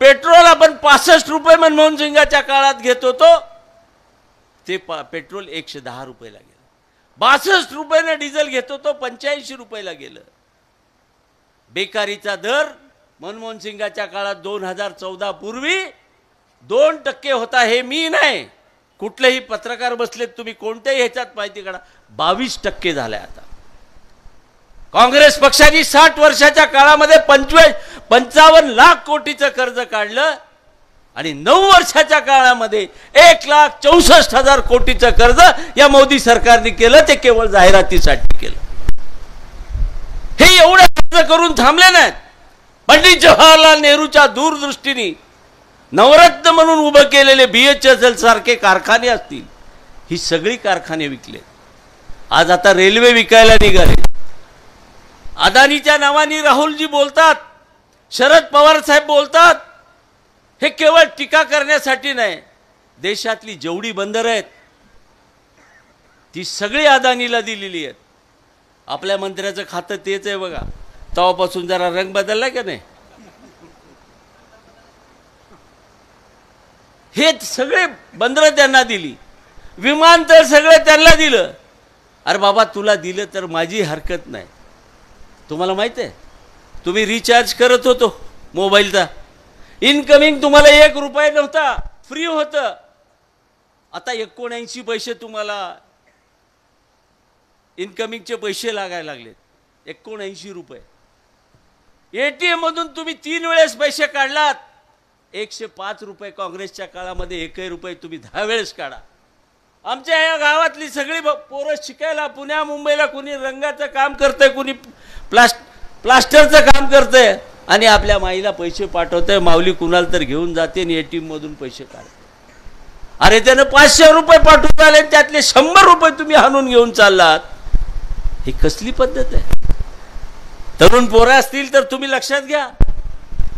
पेट्रोल आपण 65 रुपये मनमोहन सिंगाच्या काळात घेत होतो, ते पेट्रोल 110 रुपयाला गेलं. 62 रुपयाने डिझेल घेत होतो, 85 रुपयाला गेलं. बेकारीचा दर मनमोहन सिंगाच्या काळात 2014 पूर्वी 2% होता. हे मी नाही, कुठलेही पत्रकार बसलेत तुम्ही कोणत्याही ह्याच्यात माहिती काढा, 22% झालाय आता. काँग्रेस पक्षाने 60 वर्षाच्या काळामध्ये 55 लाख कोटीचं कर्ज काढलं आणि 9 वर्षाच्या काळामध्ये 1,64,000 कोटीचं कर्ज या मोदी सरकारने केलं. ते केवळ जाहिरातीसाठी केलं. हे एवढं कर्ज करून थांबले नाहीत. पंडित जवाहरलाल नेहरूच्या दूरदृष्टीने नवरत्न म्हणून उभं केलेले BHEL सारखे कारखाने असतील, ही सगळी कारखाने विकले. आज आता रेल्वे विकायला निघाले. अदानीच्या नावाने राहुलजी बोलतात, शरद पवार साहेब बोलतात. हे केवळ टीका करण्यासाठी नाही. देशातली जेवढी बंदरं आहेत ती सगळी अदानीला दिलेली आहेत. आपल्या मंत्र्याचं खातं तेच आहे बघा. तेव्हापासून जरा रंग बदलला का नाही? हे सगळे बंदरं त्यांना दिली, विमानतळ सगळं त्यांना दिलं. अरे बाबा तुला दिलं तर माझी हरकत नाही. तुम्हाला माहिती आहे तुम्ही रिचार्ज करत होतो मोबाईलचा, इनकमिंग तुम्हाला 1 रुपया नव्हता, फ्री होतं. आता 79 पैसे तुम्हाला इनकमिंगचे पैसे लागायला लागलेत, 79 रुपये. ATM मधून तुम्ही 3 वेळेस पैसे काढलात, 105 रुपये. काँग्रेसच्या काळामध्ये 1 रुपये तुम्ही 10 वेळेस काढा. आमच्या या गावातली सगळी पोरं शिकायला पुण्या मुंबईला, कुणी रंगाचं काम करतंय, कुणी प्लास्टरचं काम करतंय आणि आपल्या माईला पैसे पाठवतंय. माऊली कुणाला तर घेऊन जाते आणि ATM मधून पैसे काढते. अरे त्यानं 500 रुपये पाठवून आले, त्यातले 100 रुपये तुम्ही हाणून घेऊन चाललात. ही कसली पद्धत आहे? तरुण पोरं असतील तर तुम्ही लक्षात घ्या.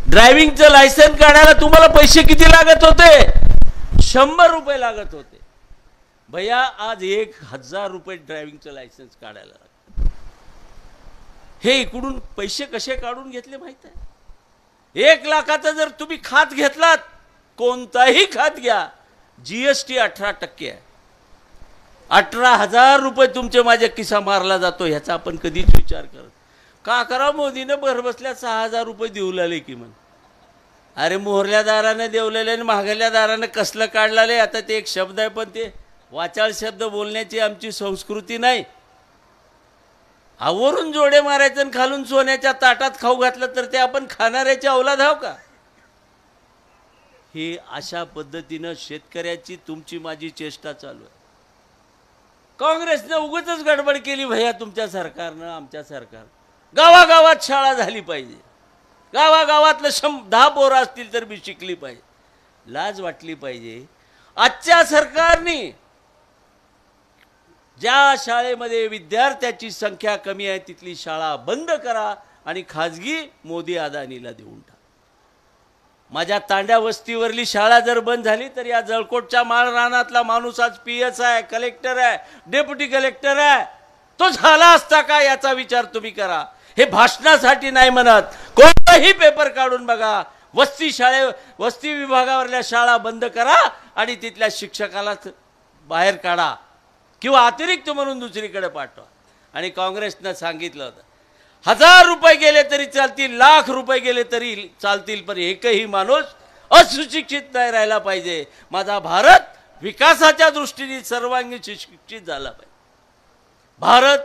ड्रायव्हिंगचं लायसन्स काढायला तुम्हाला पैसे किती लागत होते? 100 रुपये लागत होते. भैया आज 1000 रुपये ड्रायव्हिंगचं लायसन्स काढायला लागतं. हे इकडून पैसे कसे काढून घेतले माहित आहे? 1 लाखाचा जर तुम्ही खात घेतलात, कोणताही खात घ्या, GST 18% आहे. 18,000 रुपये तुमचे माझ्या खिसा मारला जातो. ह्याचा आपण कधीच विचार करत का करा? मोदीनं भरबसल्या 6,000 रुपये देऊ लागले की म्हण. अरे मोहरल्या दाराने देवलेले आणि महागल्या दाराने कसलं काढलाले. आता ते एक शब्द आहे, पण ते वाचाळ शब्द बोलण्याची आमची संस्कृती नाही. आवरून जोडे मारायचं आणि खालून सोन्याच्या ताटात खाऊ घातलं तर ते आपण खाणाऱ्याची औलाद आहो का? ही अशा पद्धतीनं शेतकऱ्याची तुमची माझी चेष्टा चालू आहे. काँग्रेसनं उगाचच गडबड केली भैया तुमच्या सरकारनं, आमच्या सरकार. गावागावात शाळा झाली पाहिजे, गावागावातलं 10 पोरं असतील तर मी शिकली पाहिजे. लाज वाटली पाहिजे. आजच्या सरकारने ज्या शाळेमध्ये विद्यार्थ्याची संख्या कमी आहे तिथली शाळा बंद करा आणि खाजगी मोदी अदानीला देऊन टाका. माझ्या तांड्या वस्तीवरली शाळा जर बंद झाली तर या जळकोटच्या माळ रानातला माणूस आज PS आहे, कलेक्टर आहे, डेप्युटी कलेक्टर आहे, तो झाला असता का याचा विचार तुम्ही करा. हे भाषणासाठी नाही म्हणत. कोणताही पेपर काढून बघा. वस्ती विभागावरल्या शाळा बंद करा आणि तिथल्या शिक्षकाला बाहेर काढा किंवा अतिरिक्त म्हणून दुसरीकडे पाठवा. आणि काँग्रेसनं सांगितलं होतं 1000 रुपये गेले तरी चालतील, लाख रुपये गेले तरी चालतील, पण एकही माणूस अशिक्षित नाही राहिला पाहिजे. माझा भारत विकासाच्या दृष्टीने सर्वांगीण सुशिक्षित झाला पाहिजे. भारत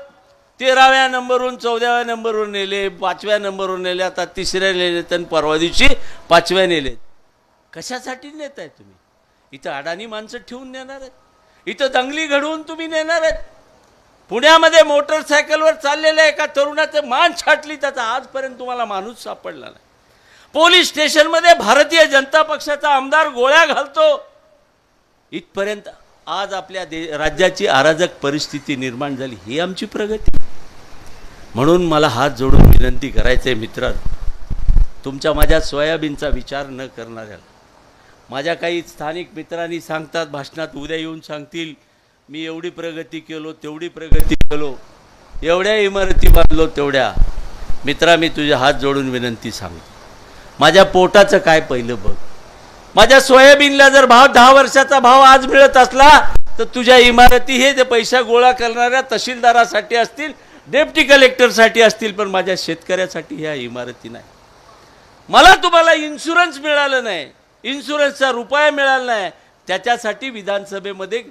13व्या नंबरवरून 14व्या नंबरवर नेले, 5व्या नंबरवर नेले, आता 3ऱ्या नेले, तर परवा दिवशी 5व्या नेले. कशासाठी नेत आहे तुम्ही? इथं अडाणी माणसं ठेवून नेणार आहेत, इथं दंगली घडवून तुम्ही नेणार आहेत. पुण्यामध्ये मोटरसायकलवर चाललेल्या एका तरुणाचं मान छाटली, त्याचा आजपर्यंत तुम्हाला माणूस सापडला नाही. पोलीस स्टेशनमध्ये भारतीय जनता पक्षाचा आमदार गोळ्या घालतो. इथपर्यंत आज आपल्या राज्याची अराजक परिस्थिती निर्माण झाली. ही आमची प्रगती. म्हणून मला हात जोडून विनंती करायचं आहे मित्रांनो, तुमच्या माझ्या सोयाबीनचा विचार न करणाऱ्याला. माझ्या काही स्थानिक मित्रांनी सांगतात भाषणात, उद्या येऊन सांगतील मी एवढी प्रगती केलो, तेवढी प्रगती केलो, एवढ्या इमारती बांधलो तेवढ्या. मित्रा, मी तुझे हात जोडून विनंती सांगतो, माझ्या पोटाचं काय पहिलं बघ. माझ्या सोयाबीनला जर भाव 10 वर्षाचा भाव आज मिळत असला तर तुझ्या इमारती हे जे पैसा गोळा करणाऱ्या तहसीलदारासाठी असतील, डेप्टी कलेक्टरसाठी असतील, पण माझ्या शेतकऱ्यासाठी ह्या इमारती नाही. मला तुम्हाला इन्शुरन्स मिळालं नाही, इन्शुरन्सचा रुपया मिळाला नाही, त्याच्यासाठी विधानसभेमध्ये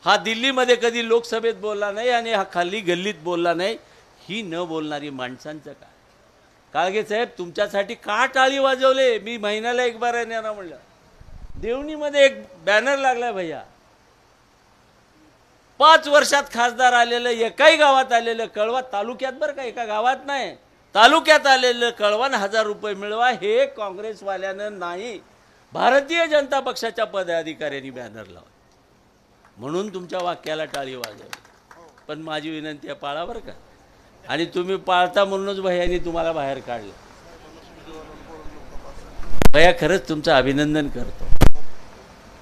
हा दिल्लीमध्ये कधी लोकसभेत बोलला नाही आणि हा खाली गल्लीत बोलला नाही. ही न बोलणारी माणसांचं काय? काळगे साहेब, तुमच्यासाठी का टाळी वाजवले? मी महिन्याला 1 बार येणार म्हणलं. देवणीमध्ये एक बॅनर लागलाय भैया, 5 वर्षात खासदार आलेलं, एकाही गावात आलेलं, कळवा तालुक्यात बरं का, एका गावात नाही, तालुक्यात आलेलं कळवा 1000 रुपये मिळवा. हे काँग्रेसवाल्यानं नाही, भारतीय जनता पक्षाच्या पदाधिकाऱ्यांनी बॅनर लावला. म्हणून तुमच्या वाक्याला टाळी वाजवली. पण माझी विनंती आहे, पाळा बरं का. आणि तुम्ही पाळता म्हणूनच भैयानी तुम्हाला बाहेर काढलं. भैया, खरंच तुमचं अभिनंदन करतो.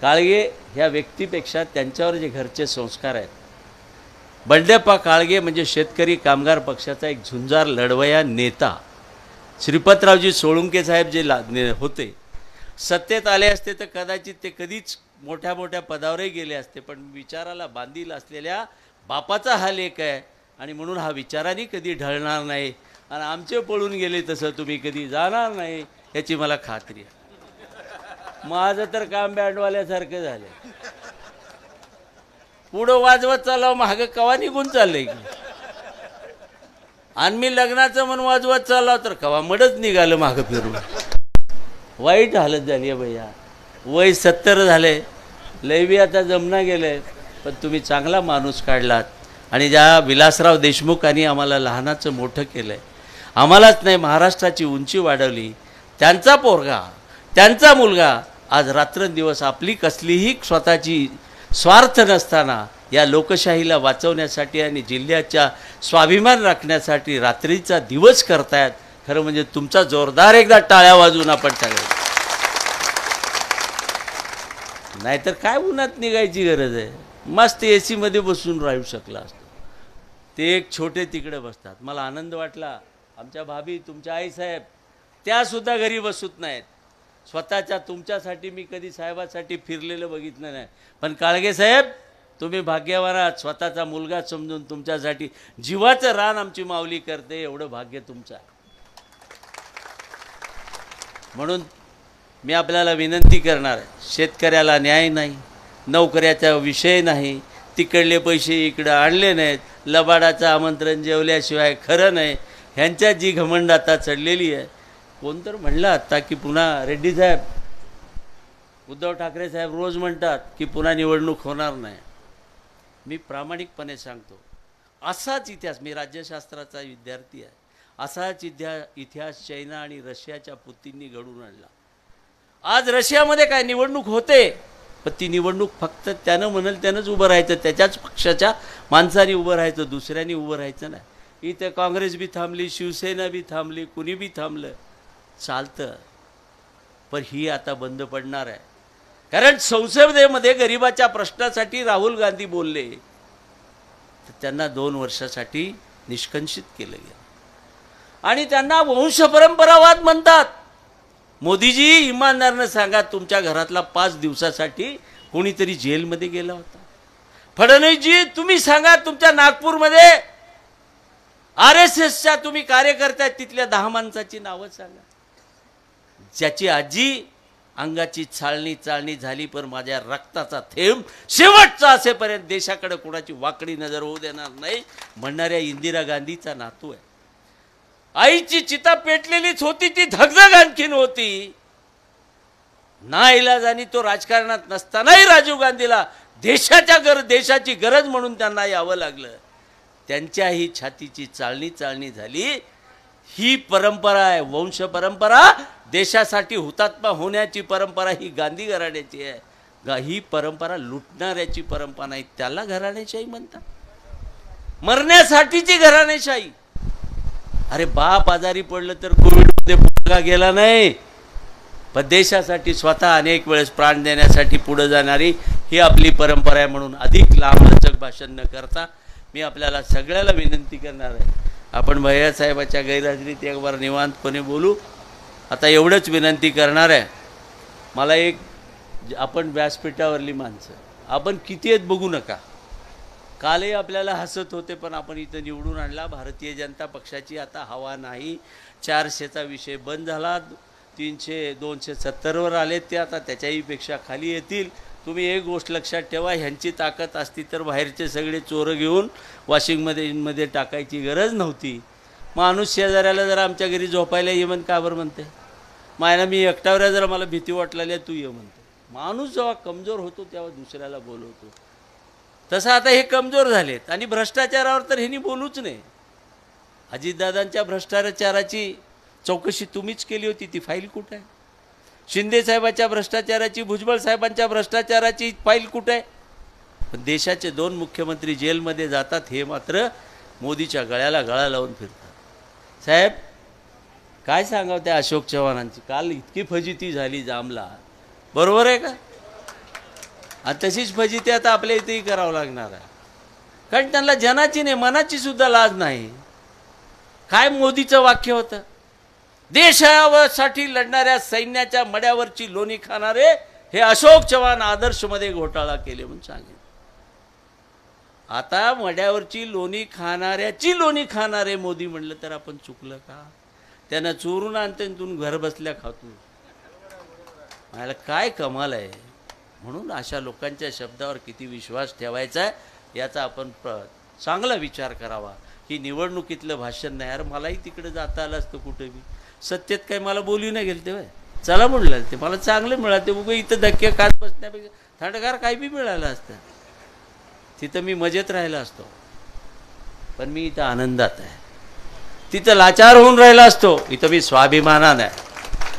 काळगे ह्या व्यक्तीपेक्षा त्यांच्यावर जे घरचे संस्कार आहेत. बंडप्पा काळगे म्हणजे शेतकरी कामगार पक्षाचा एक झुंजार लढवया नेता. श्रीपतरावजी सोळुंके साहेब जे होते, सत्तेत आले असते तर कदाचित ते कधीच मोठ्या मोठ्या पदावरही गेले असते, पण विचाराला बांधील असलेल्या बापाचा हा लेख आहे आणि म्हणून हा विचाराने कधी ढळणार नाही आणि आमचे पळून गेले तसं तुम्ही कधी जाणार नाही याची मला खात्री आहे. माझं तर काम बँडवाल्यासारखं झालं. पुढं वाजवत चालावं मागं कवा निघून चाललंय की. आणि मी लग्नाचं म्हणून वाजवत चाललो तर कवा मडच निघालं मागं फिरून. वाईट हालत झाली आहे भैया. वय 70 झाले, लयबी आता जमना गेलंय. पण तुम्ही चांगला माणूस काढलात आणि ज्या विलासराव देशमुखांनी आम्हाला लहानाचं मोठं केलंय, आम्हालाच नाही महाराष्ट्राची उंची वाढवली, त्यांचा पोरगा त्यांचा मुलगा आज रात्रंदिवस आपली कसलीही स्वतःची स्वार्थ नसताना या लोकशाहीला वाचवण्यासाठी आणि जिल्ह्याच्या स्वाभिमान राखण्यासाठी रात्रीचा दिवस करतायत. खरं म्हणजे तुमचा जोरदार एकदा टाळ्या वाजवून आपण टाकायचं. नाहीतर काय उन्हात निघायची गरज आहे. मस्त AC मध्ये बसून राहू शकला असतो. ते एक छोटे तिकडे बसतात. मला आनंद वाटला. आमच्या भाभी तुमच्या आईसाहेब त्यासुद्धा घरी बसत नाहीत. स्वतःच्या तुमच्यासाठी मी कधी साहेबासाठी फिरलेलं बघितलं नाही. पण काळगे साहेब तुम्ही भाग्यवान आहात. स्वतःचा मुलगा समजून तुमच्यासाठी जीवाचं रान आमची माऊली करते, एवढं भाग्य तुमचं आहे. म्हणून मी आपल्याला विनंती करणार आहे, शेतकऱ्याला न्याय नाही, नोकऱ्याचा विषय नाही, तिकडले पैसे इकडं आणले नाहीत, लबाडाचं आमंत्रण जेवल्याशिवाय खरं नाही, ह्यांच्यात जी घमंड आता चढलेली आहे. कोण तर म्हणलं आत्ता की पुन्हा रेड्डी साहेब, उद्धव ठाकरे साहेब रोज म्हणतात की पुन्हा निवडणूक होणार नाही. मी प्रामाणिकपणे सांगतो, असाच इतिहास, मी राज्यशास्त्राचा विद्यार्थी आहे, असाच इतिहास चायना आणि रशियाच्या पुतींनी घडवून आणला. आज रशियामध्ये काय निवडणूक होते, पण ती निवडणूक फक्त त्यानं म्हणाल त्यानंच उभं राहायचं, त्याच्याच पक्षाच्या माणसाने उभं राहायचं, दुसऱ्यांनी उभं राहायचं नाही. इथे काँग्रेस बी थांबली, शिवसेना बी थांबली, कुणी बी थांबलं चालतं. पण ही आता बंद पडणार आहे. कारण संसदेमध्ये गरिबाच्या प्रश्नासाठी राहुल गांधी बोलले तर त्यांना 2 वर्षासाठी निष्कंषित केलं गेलं आणि त्यांना वंशपरंपरावाद म्हणतात. मोदीजी इमानदारनं सांगा, तुमच्या घरातला 5 दिवसासाठी कोणीतरी जेलमध्ये गेला होता? फडणवीसजी तुम्ही सांगा, तुमच्या नागपूरमध्ये RSSच्या तुम्ही कार्यकर्ते आहेत, तिथल्या 10 माणसाची नावं सांगा. ज्याची आजी अंगाची चाळणी झाली पण माझ्या रक्ताचा थेंब शेवटचा असेपर्यंत देशाकडे कोणाची वाकडी नजर होऊ देणार नाही म्हणणाऱ्या इंदिरा गांधीचा नातू आहे. आईची चिता पेटलेलीच होती, ती धगधग आणखीन होती. नाईलाजाने तो राजकारणात नसतानाही राजीव गांधीला देशाची गरज म्हणून त्यांना यावं लागलं. त्यांच्याही छातीची चाळणी झाली. ही परंपरा आहे, वंश परंपरा, देशासाठी हुतात्मा होण्याची परंपरा ही गांधी घराण्याची आहे. ही परंपरा लुटणाऱ्याची परंपरा नाही, त्याला घराणेशाही म्हणतात. मरण्यासाठीची घराणेशाही. अरे बाप आजारी पडलं तर कोविडमध्ये मुलगा गेला नाही, पण देशासाठी स्वतः अनेक वेळेस प्राण देण्यासाठी पुढे जाणारी ही आपली परंपरा आहे. म्हणून अधिक लांबलचक भाषण न करता मी आपल्याला सगळ्याला विनंती करणार आहे, आपण भैयासाहेबाच्या गैरहजेरीत एक बार निवांतपणे बोलू. आता एवढंच विनंती करणार आहे. मला एक, आपण व्यासपीठावरली माणसं आपण किती आहेत बघू नका. कालही आपल्याला हसत होते, पण आपण इथं निवडून आणला. भारतीय जनता पक्षाची आता हवा नाही. 400चा विषय बंद झाला, 300 270वर आले ते आता त्याच्याही पेक्षा खाली येतील. तुम्ही एक गोष्ट लक्षात ठेवा, ह्यांची ताकद असती तर बाहेरचे सगळे चोरं घेऊन वॉशिंग मशीनमध्ये टाकायची गरज नव्हती. माणूस शेजाऱ्याला जर आमच्या घरी झोपायला ये म्हण का बरं म्हणते, मायना मी एकटावर जरा मला भीती वाटलेली तू ये म्हणते. माणूस जेव्हा कमजोर होतो तेव्हा दुसऱ्याला बोलवतो. तसं आता हे कमजोर झालेत आणि भ्रष्टाचारावर तर ह्यांनी बोलूच नाही. अजितदादांच्या भ्रष्टाचाराची चौकशी तुम्हीच केली होती, ती फाईल कुठे आहे? शिंदे साहेबांच्या भ्रष्टाचाराची, भुजबळ साहेबांच्या भ्रष्टाचाराची फाईल कुठे आहे? पण देशाचे 2 मुख्यमंत्री जेलमध्ये जातात, हे मात्र मोदीच्या गळ्याला गळा लावून फिरतात. साहेब काय सांगावं त्या अशोक चव्हाणांची, काल इतकी फजिती झाली जामला, बरोबर आहे का? आणि तशीच फजिती आता आपल्या इथेही करावं लागणार आहे. कारण त्यांना जनाची नाही मनाची सुद्धा लाज नाही. काय मोदीचं वाक्य होतं, देशासाठी लढणाऱ्या सैन्याच्या मड्यावरची लोणी खाणारे हे अशोक चव्हाण आदर्शमध्ये घोटाळा केले म्हणून सांगितलं. आता मड्यावरची लोणी खाणाऱ्याची लोणी खाणारे मोदी म्हणलं तर आपण चुकलं का? त्यांना चोरून आणते तुम्ही घर बसल्या खातो. मला काय कमाल आहे. म्हणून अशा लोकांच्या शब्दावर किती विश्वास ठेवायचा आहे याचा आपण चांगला विचार करावा. ही निवडणुकीतलं भाषण नाही. यार मलाही तिकडे जाता आलं असतं कुठे बी. सत्तेत काही मला बोलू नाही गेलं तेव्हा. चला म्हणलं ते मला चांगले मिळाले. उगं इथं धक्के खात बसण्यापेक्षा थंडगार काही बी मिळालं असतं. तिथं मी मजेत राहिला असतो. पण मी इथं आनंदात आहे. तिथं लाचार होऊन राहिला असतो. इथं मी स्वाभिमानानं आहे.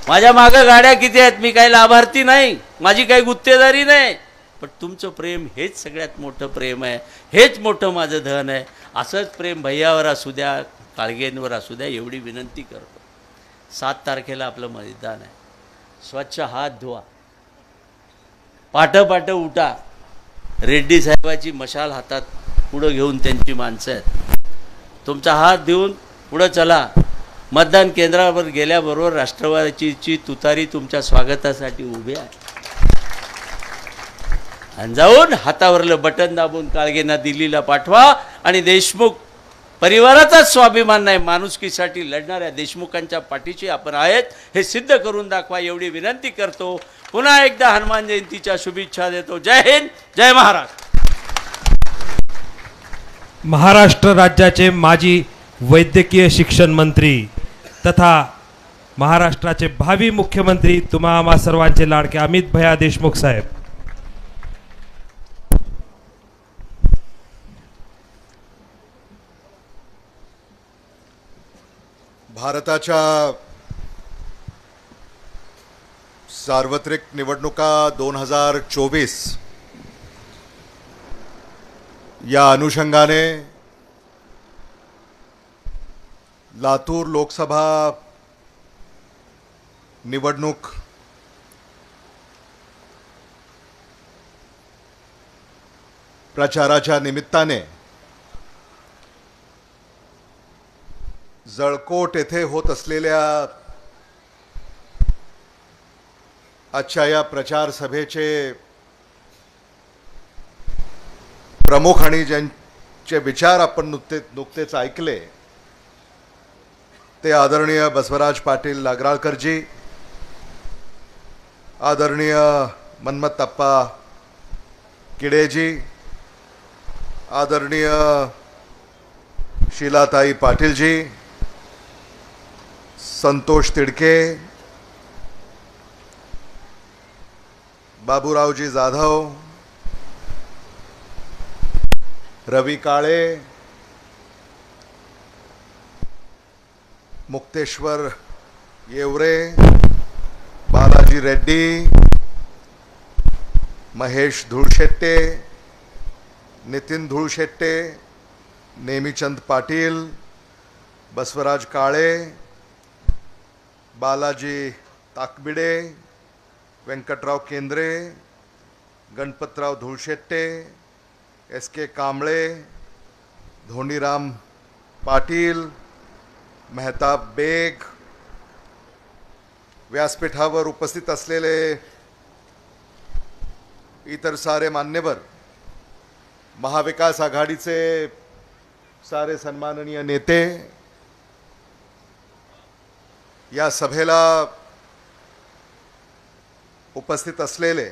माझ्या मागं गाड्या किती आहेत. मी काही लाभार्थी नाही. माझी काही गुत्तेदारी नाही. पण तुमचं प्रेम हेच सगळ्यात मोठं प्रेम आहे. हेच मोठं माझं धन आहे. असंच प्रेम भैयावर असू द्या, काळगेंवर असू द्या एवढी विनंती करतो. 7 तारखेला आपलं मैदान आहे. स्वच्छ हात धुवा. पाठ उठा. रेड्डी साहेबाची मशाल हातात पुढं घेऊन त्यांची माणसं आहेत. तुमचा हात देऊन पुढं चला. मतदान केंद्रावर गेल्याबरोबर राष्ट्रवादीची तुतारी तुमच्या स्वागतासाठी उभी आहे. आणि जाऊन हातावरलं बटन दाबून काळगेंना दिल्लीला पाठवा. आणि देशमुख परिवाराचाच स्वाभिमान नाही, माणुसकीसाठी लढणाऱ्या देशमुखांच्या पाठीशी आपण आहेत हे सिद्ध करून दाखवा एवढी विनंती करतो. पुन्हा एकदा हनुमान जयंतीच्या शुभेच्छा देतो. जय हिंद, जय महाराष्ट्र. महाराष्ट्र राज्याचे माजी वैद्यकीय शिक्षण मंत्री तथा महाराष्ट्राचे भावी मुख्यमंत्री तुम्हा आम्हा सर्वांचे लाडके अमित भैया देशमुख साहेब. भारताच्या सार्वत्रिक निवडणुका 2024 या अनुषंगाने लातूर लोकसभा निवडणूक प्रचाराच्या निमित्ताने जळकोट येथे होत असलेल्या आजच्या या प्रचार सभेचे प्रमुख आणि ज्यांचे विचार आपण नुकतेच ऐकले ते आदरणीय बसवराज पाटील लागराळकरजी, आदरणीय मन्मथप्पा किडेजी, आदरणीय शीलाताई पाटीलजी, संतोष तिडके, बाबूरावजी जाधव, रवी काळे, मुक्तेश्वर येवरे, बालाजी रेड्डी, महेश धुळशेट्टे, नितीन धुळशेट्टे, नेमीचंद पाटील, बसवराज काळे, बालाजी ताकबिडे, व्यंकटराव केंद्रे, गणपतराव धुळशेट्टे, SK कांबळे, धोंडीराम पाटील, मेहताब बेग, व्यासपीठावर उपस्थित असलेले इतर सारे मान्यवर, महाविकास आघाडीचे सारे सन्माननीय नेते, या सभेला उपस्थित असलेले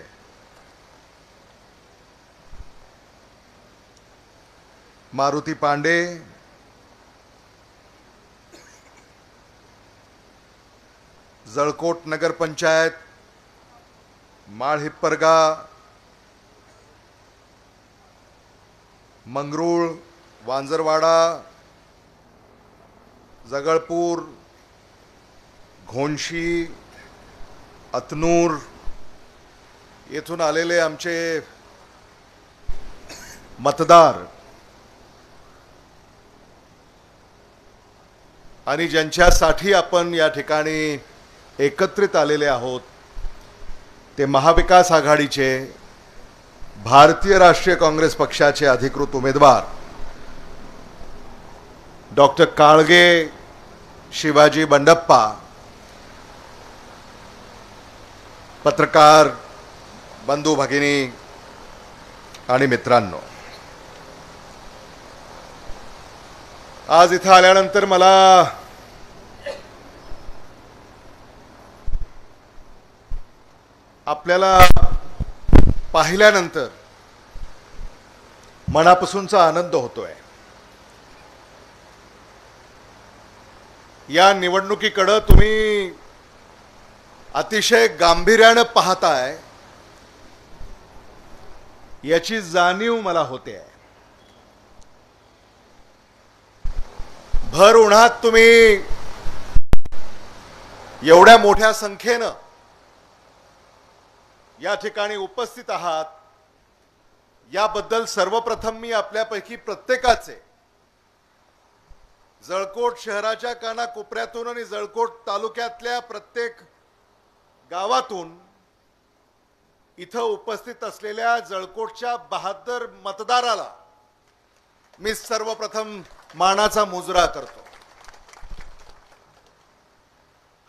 मारुती पांडे, जळकोट नगर पंचायत, माळहिप्परगा, मंगरूळ, वांजरवाडा, जगळपूर, घोणशी, अतनूर येथून आलेले आमचे मतदार आणि ज्यांच्यासाठी आपण या ठिकाणी एकत्रित आलेले आहोत ते महाविकास आघाडीचे भारतीय राष्ट्रीय काँग्रेस पक्षाचे अधिकृत उमेदवार डॉक्टर काळगे शिवाजी बंडप्पा, पत्रकार बंधू भगिनी आणि मित्रांनो, आज इथं आल्यानंतर मला आपल्याला पाहिल्यानंतर मनापासूनचा आनंद होतोय. या निवडणुकीकडे तुम्ही अतिशय गांभीर्यानं पाहताय याची जाणीव मला होते. भर उन्हात तुम्ही एवढ्या मोठ्या संख्येनं या ठिकाणी उपस्थित आहात याबद्दल सर्वप्रथम मी आपल्यापैकी प्रत्येकाचे जळकोट शहराच्या कानाकोपऱ्यातून आणि जळकोट तालुक्यातल्या प्रत्येक गावातून इथं उपस्थित असलेल्या जळकोटच्या 72 मतदाराला मी सर्वप्रथम मानाचा मुजरा करतो.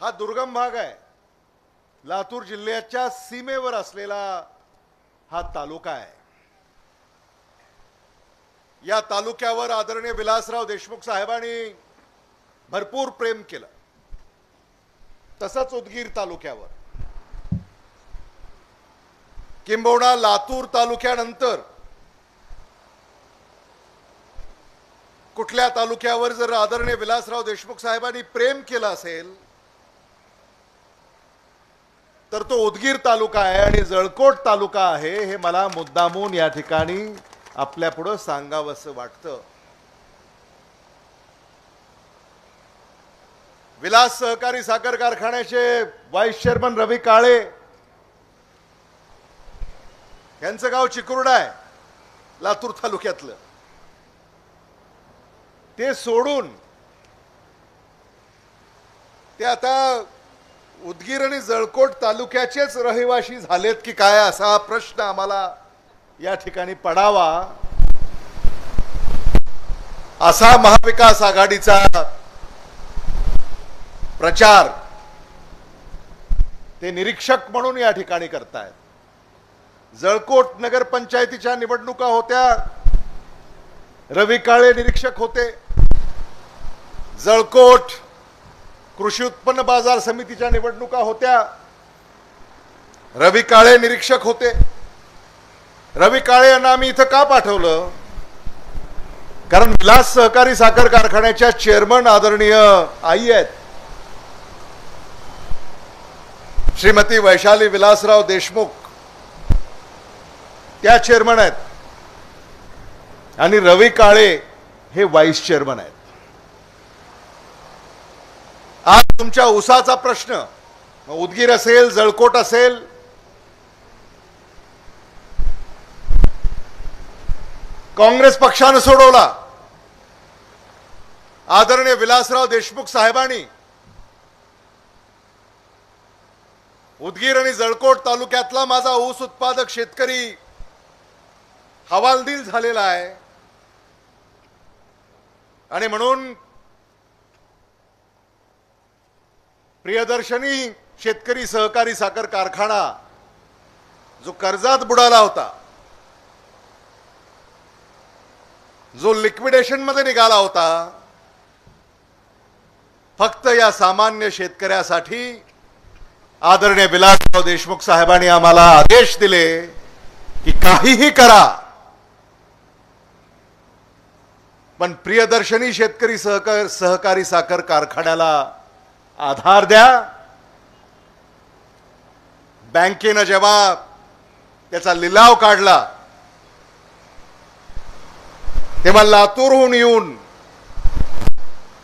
हा दुर्गम भाग आहे. लातूर जिल्ह्याच्या सीमेवर असलेला हा तालुका आहे. या तालुक्यावर आदरणीय विलासराव देशमुख साहेबांनी भरपूर प्रेम केलं. तसंच उदगीर तालुक्यावर, किंबहुना लातूर तालुक्यानंतर कुठल्या तालुक्यावर जर आदरणीय विलासराव देशमुख साहेबांनी प्रेम केलं असेल तर तो उदगीर तालुका आहे आणि जळकोट तालुका आहे. हे मला मुद्दामून या ठिकाणी आपल्या पुढे सांगावंसं वाटतं. विलास सहकारी साखर कारखान्याचे व्हाईस चेअरमन रवी काळे यांचं गाव चिकुर्डा आहे, लातूर तालुक्यातलं. ते सोडून ते आता उदगीर आणि जळकोट तालुक्याचेच रहिवासी झालेत की काय असा प्रश्न आम्हाला या ठिकाणी पडावा. असा महाविकास आघाडीचा प्रचार ते निरीक्षक म्हणून या ठिकाणी करतायत. जळकोट नगरपंचायतीच्या निवडणुका होत्या, रवी काळे निरीक्षक होते. जळकोट कृषी उत्पन्न बाजार समितीच्या निवडणुका होत्या, रवी काळे निरीक्षक होते. रवी काळे यांना आम्ही इथं का पाठवलं? कारण विलास सहकारी साखर कारखान्याच्या चेअरमन आदरणीय आई आहेत श्रीमती वैशाली विलासराव देशमुख, त्या चेअरमन आहेत आणि रवी काळे हे व्हाईस चेअरमन आहेत. आज तुमच्या ऊसाचा प्रश्न उदगीर असेल, जळकोट असेल, काँग्रेस पक्षानं सोडवला. आदरणीय विलासराव देशमुख साहेबांनी उदगीर आणि जळकोट तालुक्यातला माझा ऊस उत्पादक शेतकरी हवालदिल झालेला आहे आणि म्हणून प्रियदर्शनी शेतकरी सहकारी साखर कारखाना जो कर्जात बुडाला होता, जो लिक्विडेशन मध्ये निघाला होता, फक्त या सामान्य शेतकऱ्यासाठी आदरणीय विलासराव देशमुख साहेबांनी आम्हाला आदेश दिले की काहीही करा पण प्रियदर्शनी शेतकरी सहकारी साखर कारखान्याला आधार द्या. बँकेनं जेव्हा त्याचा लिलाव काढला तेव्हा लातूरहून येऊन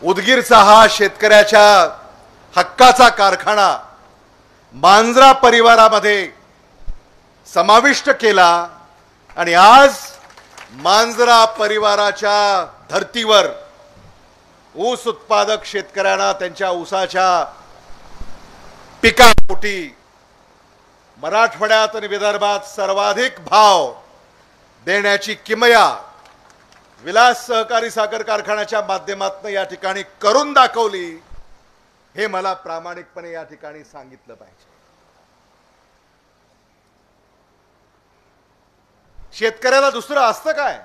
उदगीरचा हा शेतकऱ्याच्या हक्काचा कारखाना मांजरा परिवारामध्ये समाविष्ट केला आणि आज मांजरा परिवाराच्या धर्तीवर ऊस उत्पादक शेतकऱ्यांना त्यांच्या ऊसाच्या पिकापोटी मराठवाड्यात आणि विदर्भात सर्वाधिक भाव देण्याची किमया विलास सहकारी साखर कारखान्याच्या माध्यमातून या ठिकाणी करून दाखवली. हे मला प्रामाणिकपणे या ठिकाणी सांगितलं पाहिजे. शेतकऱ्याला दुसरं असतं काय?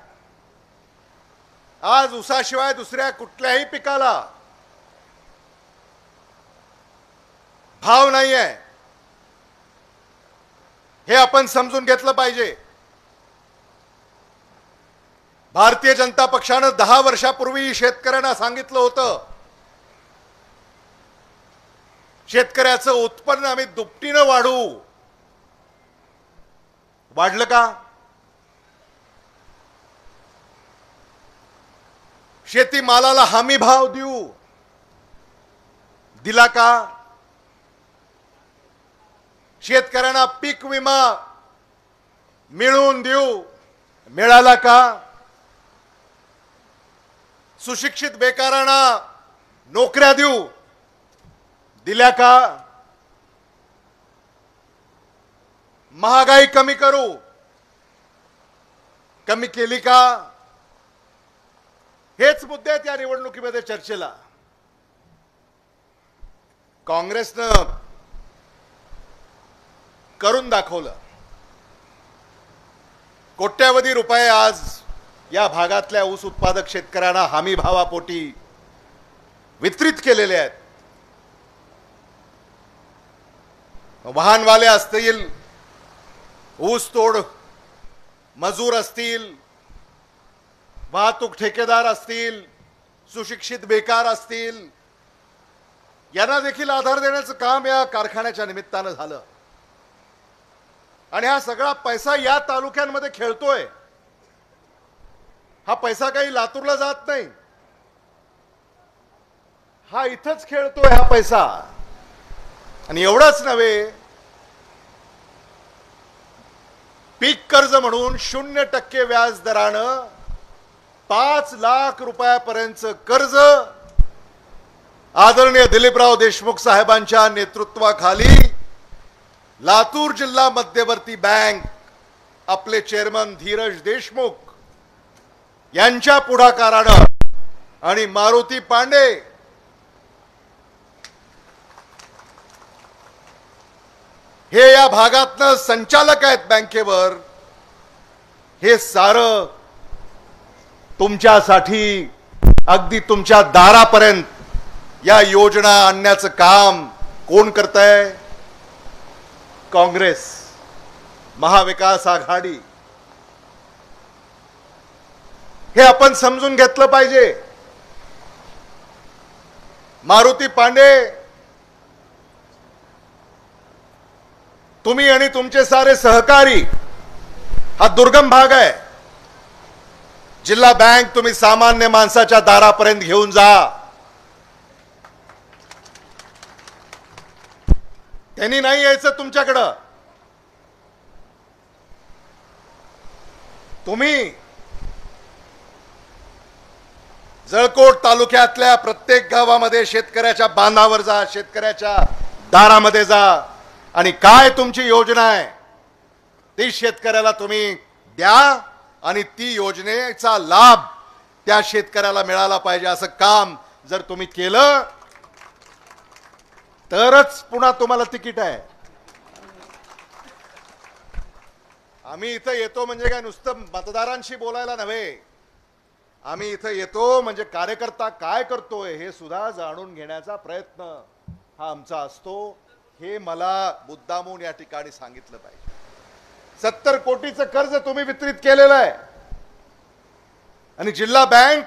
आज ऊसाशिवाय दुसऱ्या कुठल्याही पिकाला भाव नाहीये, हे आपण समजून घेतलं पाहिजे. भारतीय जनता पक्षानं 10 वर्षापूर्वी शेतकऱ्यांना सांगितलं होतं, शेतकऱ्याचं उत्पन्न आम्ही दुपटीनं वाढवू. वाढलं का? शेतीमालाला हमी भाव देऊ, दिला का? शेतकऱ्यांना पीक विमा मिळवून देऊ, मिळाला का? सुशिक्षित बेकारांना नोकऱ्या देऊ, दिल्या का? महागाई कमी करू, कमी केली का? हेच मुद्दे आहेत या निवडणुकीमध्ये चर्चेला. काँग्रेसनं करून दाखवलं. कोट्यावधी रुपये आज या भागातल्या ऊस उत्पादक शेतकऱ्यांना हमी भावापोटी वितरित केलेले आहेत. वाहनवाले असतील, ऊस तोड मजूर असतील, वाहतूक ठेकेदार असतील, सुशिक्षित बेकार असतील, यांना देखील आधार देण्याचं काम या कारखान्याच्या निमित्तानं झालं. आणि हा सगळा पैसा या तालुक्यांमध्ये खेळतोय. हा पैसा काही लातूरला जात नाही, हा इथंच खेळतोय हा पैसा. आणि एवढंच नव्हे, पीक कर्ज म्हणून 0% व्याज दरानं 5 लाख रुपयापर्यंतचं कर्ज आदरणीय दिलीपराव देशमुख साहेबांच्या नेतृत्वाखाली लातूर जिल्हा मध्यवर्ती बँक, आपले चेअरमन धीरज देशमुख यांच्या पुढाकारानं आणि मारुती पांडे हे या भागातनं संचालक आहेत बँकेवर, हे सारं तुमच्यासाठी अगदी तुमच्या दारापर्यंत या योजना आणण्याचं काम कोण करतंय? काँग्रेस, महाविकास आघाडी. हे आपण समजून घेतलं पाहिजे. मारुती पांडे, तुम्ही आणि तुमचे सारे सहकारी, हा दुर्गम भाग आहे. जिल्हा बँक तुम्ही सामान्य माणसाच्या दारापर्यंत घेऊन जा. त्यांनी नाही यायचं तुमच्याकडं. तुम्ही जळकोट तालुक्यातल्या प्रत्येक गावामध्ये शेतकऱ्याच्या बांधावर जा, शेतकऱ्याच्या दारामध्ये जा आणि काय तुमची योजना आहे ती शेतकऱ्याला तुम्ही द्या आणि ती योजनेचा लाभ त्या शेतकऱ्याला मिळाला पाहिजे. असं काम जर तुम्ही केलं तरच पुन्हा तुम्हाला तिकीट आहे. आम्ही इथं येतो म्हणजे काय नुसतं मतदारांशी बोलायला नव्हे, आम्ही इथं येतो म्हणजे कार्यकर्ता काय करतोय हे सुद्धा जाणून घेण्याचा प्रयत्न हा आमचा असतो. हे मला मुद्दामून या ठिकाणी सांगितलं पाहिजे. 70 कोटीचं कर्ज तुम्ही वितरित केलेलं आहे आणि जिल्हा बँक,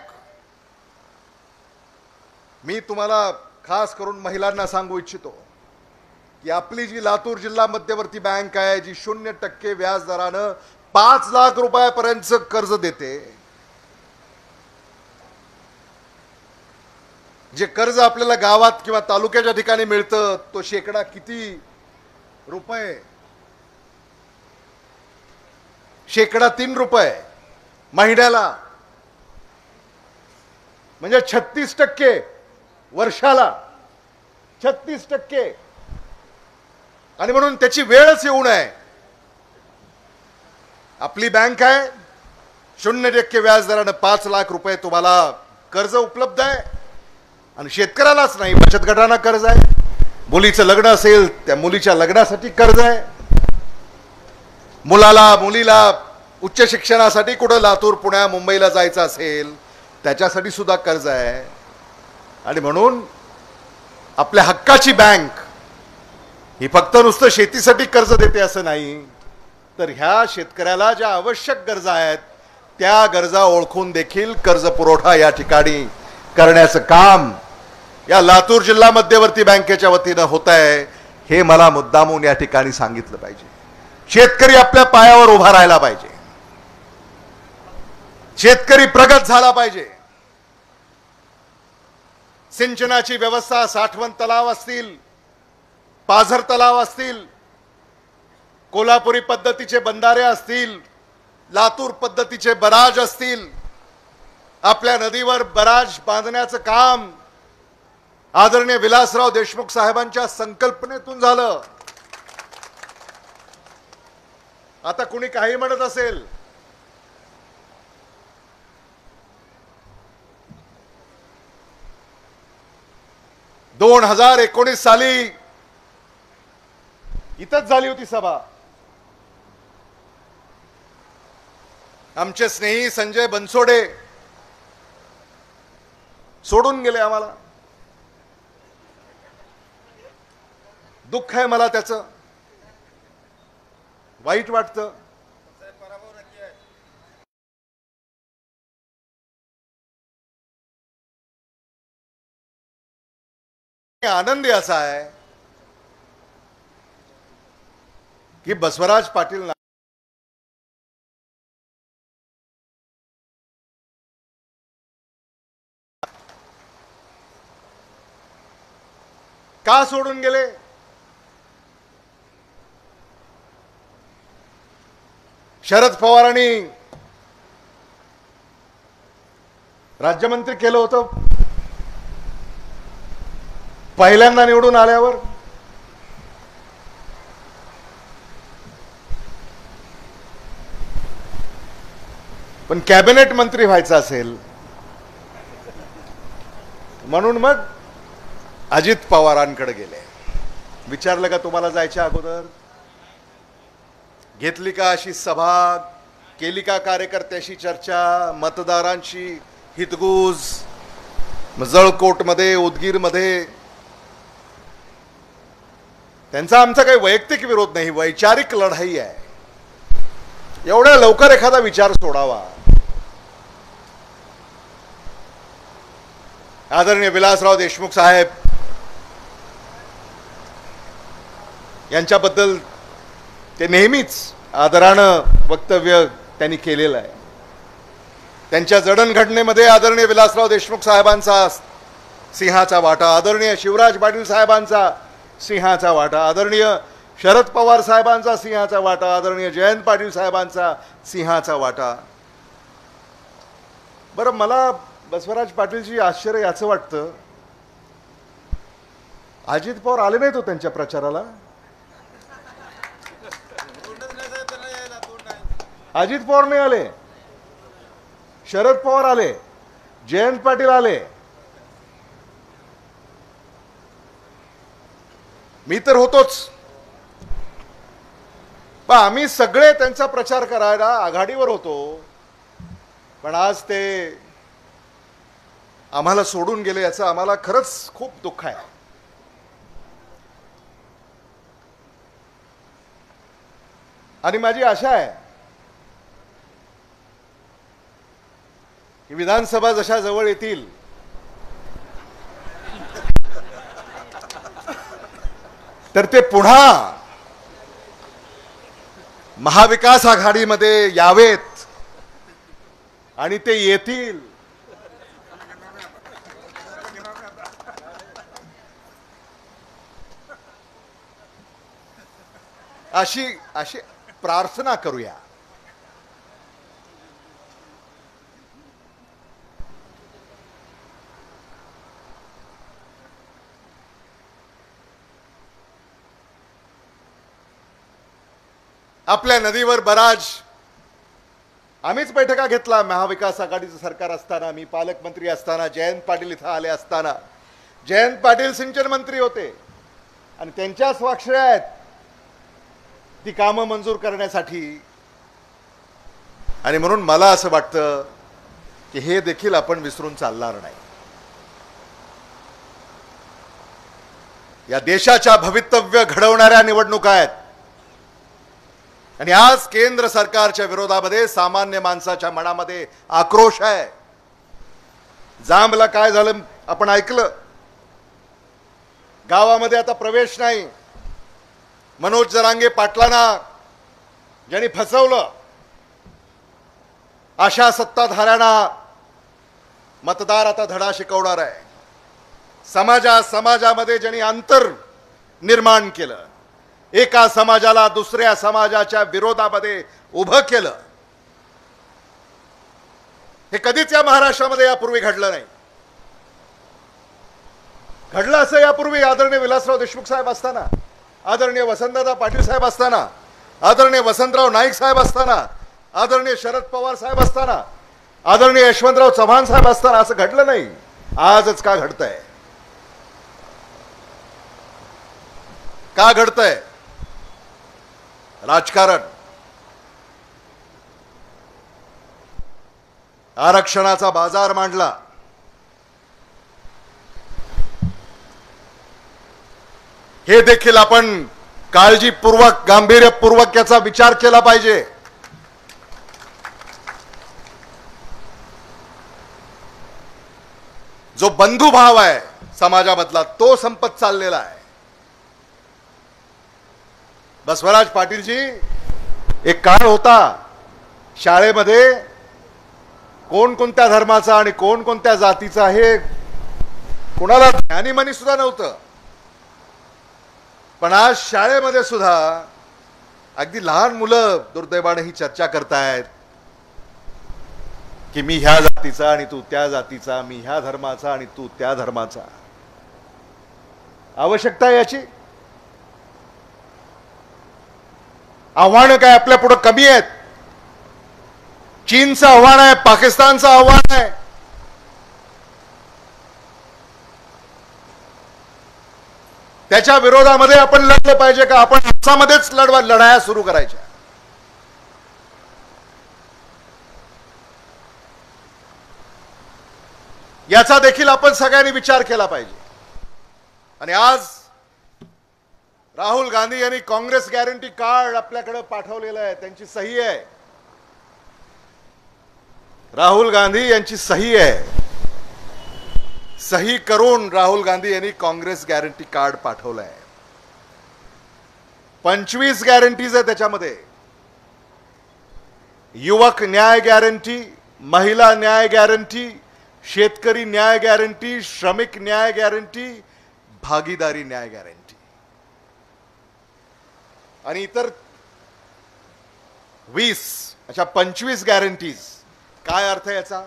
मी तुम्हाला खास करून महिलांना सांगू इच्छितो की आपली जी लातूर जिल्हा मध्यवर्ती बँक आहे, जी 0% व्याज दरानं 5 लाख रुपयापर्यंतचं कर्ज देते, जे कर्ज आपल्याला गावात किंवा तालुक्याच्या ठिकाणी मिळतं तो शेकडा किती रुपये? शेकडा 3 रुपये महिन्याला, म्हणजे 36% वर्षाला, 36%. आणि म्हणून त्याची वेळच येऊ नये. आपली बँक आहे, 0% व्याज दरानं 5 लाख रुपये तुम्हाला कर्ज उपलब्ध आहे. आणि शेतकऱ्यालाच नाही, बचत गटांना कर्ज आहे. मुलीचं लग्न असेल त्या मुलीच्या लग्नासाठी कर्ज आहे. मुलीला उच्च शिक्षणासाठी कुठं लातूर, पुण्या, मुंबईला जायचं असेल त्याच्यासाठी सुद्धा कर्ज आहे. आणि म्हणून आपल्या हक्काची बँक ही फक्त नुसतं शेतीसाठी कर्ज देते असं नाही, तर ह्या शेतकऱ्याला ज्या आवश्यक गरजा आहेत त्या गरजा ओळखून देखील कर्ज पुरवठा या ठिकाणी करण्याचं काम या लातूर जिल्हा मध्यवर्ती बँकेच्या वतीनं होत आहे. हे मला मुद्दामून या ठिकाणी सांगितलं पाहिजे. शेतकरी आपल्या पायावर उभा राहायला पाहिजे. शेतकरी प्रगत झाला पाहिजे. सिंचनाची व्यवस्था, साठवण तलाव असतील, पाझर तलाव असतील, कोल्हापुरी पद्धतीचे बंधारे असतील, लातूर पद्धतीचे बराज असतील, आपल्या नदीवर बराज बांधण्याचं काम आदरणीय विलासराव देशमुख साहेबांच्या संकल्पनेतून झालं. आता कुणी काही म्हणत असेल, दोन 2019 साली इथंच झाली होती सभा. आमचे स्नेही संजय बनसोडे सोडून गेले आम्हाला. दुःख आहे मला त्याचं, वाईट वाटतं. आनंदी असा आहे की बसवराज पाटील का सोडून गेले? शरद पवारांनी राज्यमंत्री केलं होतं पहिल्यांदा निवडून आल्यावर. पण कॅबिनेट मंत्री व्हायचं असेल म्हणून मग अजित पवारांकडे गेले. विचारलं का तुम्हाला जायच्या अगोदर? घेतली का अशी सभा? केली का कार्यकर्त्याशी चर्चा? मतदारांशी हितगुज? जळकोटमध्ये, उदगीरमध्ये त्यांचा आमचा काही वैयक्तिक विरोध नाही, वैचारिक लढाई आहे. एवढ्या लवकर एखादा विचार सोडावा? आदरणीय विलासराव देशमुख साहेब यांच्याबद्दल ते नेहमीच आदरानं वक्तव्य त्यांनी केलेलं आहे. त्यांच्या जडणघडणेमध्ये आदरणीय विलासराव देशमुख साहेबांचा सिंहाचा वाटा, आदरणीय शिवराज पाटील साहेबांचा सिंहाचा वाटा, आदरणीय शरद पवार साहेबांचा सिंहाचा वाटा, आदरणीय जयंत पाटील साहेबांचा सिंहाचा वाटा. बरं, मला बसवराज पाटीलजी आश्चर्य याचं वाटतं, अजित पवार आले नाहीत त्यांच्या प्रचाराला. अजित पवार नाही आले, शरद पवार आले, जयंत पाटील आले. मी तर होतोच, पण आम्ही सगळे त्यांचा प्रचार करायला आघाडीवर होतो. पण आज ते आम्हाला सोडून गेले याचं आम्हाला खरंच खूप दुःख आहे. आणि माझी आशा आहे की विधानसभा जशा जवळ येतील तर ते पुन्हा महाविकास आघाडीमध्ये यावेत आणि ते येतील. अशी अशी प्रार्थना करूया. आपल्या नदीवर बराज आम्हीच बैठका घेतला. महाविकास आघाडीचं सरकार असताना, मी पालकमंत्री असताना, जयंत पाटील इथं आले असताना. जयंत पाटील सिंचन मंत्री होते आणि त्यांच्या स्वाक्षऱ्या आहेत ती कामं मंजूर करण्यासाठी. आणि म्हणून मला असं वाटतं की हे देखील आपण विसरून चालणार नाही. या देशाच्या भवितव्य घडवणाऱ्या निवडणुका आहेत आणि आज केंद्र सरकारच्या विरोधामध्ये सामान्य माणसाच्या मनामध्ये आक्रोश आहे. जांबला काय झालं आपण ऐकलं. गावामध्ये आता प्रवेश नाही. मनोज जरांगे पाटलांना ज्यांनी फसवलं अशा सत्ताधाऱ्यांना मतदार आता धडा शिकवणार आहे. समाजामध्ये ज्यांनी अंतर निर्माण केलं, एका समाजाला दुसऱ्या समाजाच्या विरोधामध्ये उभं केलं, हे कधीच या महाराष्ट्रामध्ये यापूर्वी घडलं नाही. घडलं असं यापूर्वी आदरणीय विलासराव देशमुख साहेब असताना, आदरणीय वसंतदादा पाटील साहेब असताना, आदरणीय वसंतराव नाईक साहेब असताना, आदरणीय शरद पवार साहेब असताना, आदरणीय यशवंतराव चव्हाण साहेब असताना असं घडलं नाही. आजच का घडतंय? का घडतंय? राजकारण. आरक्षणाचा बाजार मांडला. हे देखील आपण काळजीपूर्वक गांभीर्यपूर्वक याचा विचार केला पाहिजे. जो बंधुभाव आहे समाजामधला तो संपत चाललेला आहे. बसवराज पाटीलजी, एक काळ होता शाळेमध्ये कोणकोणत्या धर्माचा आणि कोणकोणत्या जातीचा हे कोणाला ज्ञानीमनी सुद्धा नव्हतं. पण आज शाळेमध्ये सुद्धा अगदी लहान मुलं दुर्दैवाने ही चर्चा करतायत की मी ह्या जातीचा आणि तू त्या जातीचा, मी ह्या धर्माचा आणि तू त्या धर्माचा. आवश्यकता आहे याची? आव्हानं काय आपल्या पुढे कमी आहेत? चीनचं आव्हान आहे, पाकिस्तानचं आव्हान आहे. त्याच्या विरोधामध्ये आपण लढलं पाहिजे का? आपण आपसामध्येच लढाया सुरू करायच्या? याचा देखील आपण सगळ्यांनी विचार केला पाहिजे. आणि आज राहुल गांधी यांनी काँग्रेस गॅरंटी कार्ड आपल्याकडे पाठवलेलं आहे. त्यांची सही आहे. राहुल गांधी यांची सही आहे. सही करून राहुल गांधी यांनी काँग्रेस गॅरंटी कार्ड पाठवलं आहे. 25 गॅरंटीज आहे त्याच्यामध्ये. युवक न्याय गॅरंटी, महिला न्याय गॅरंटी, शेतकरी न्याय गॅरंटी, श्रमिक न्याय गॅरंटी, भागीदारी न्याय गॅरंटी आणि इतर 20 अशा 25 गॅरंटीज. काय अर्थ याचा?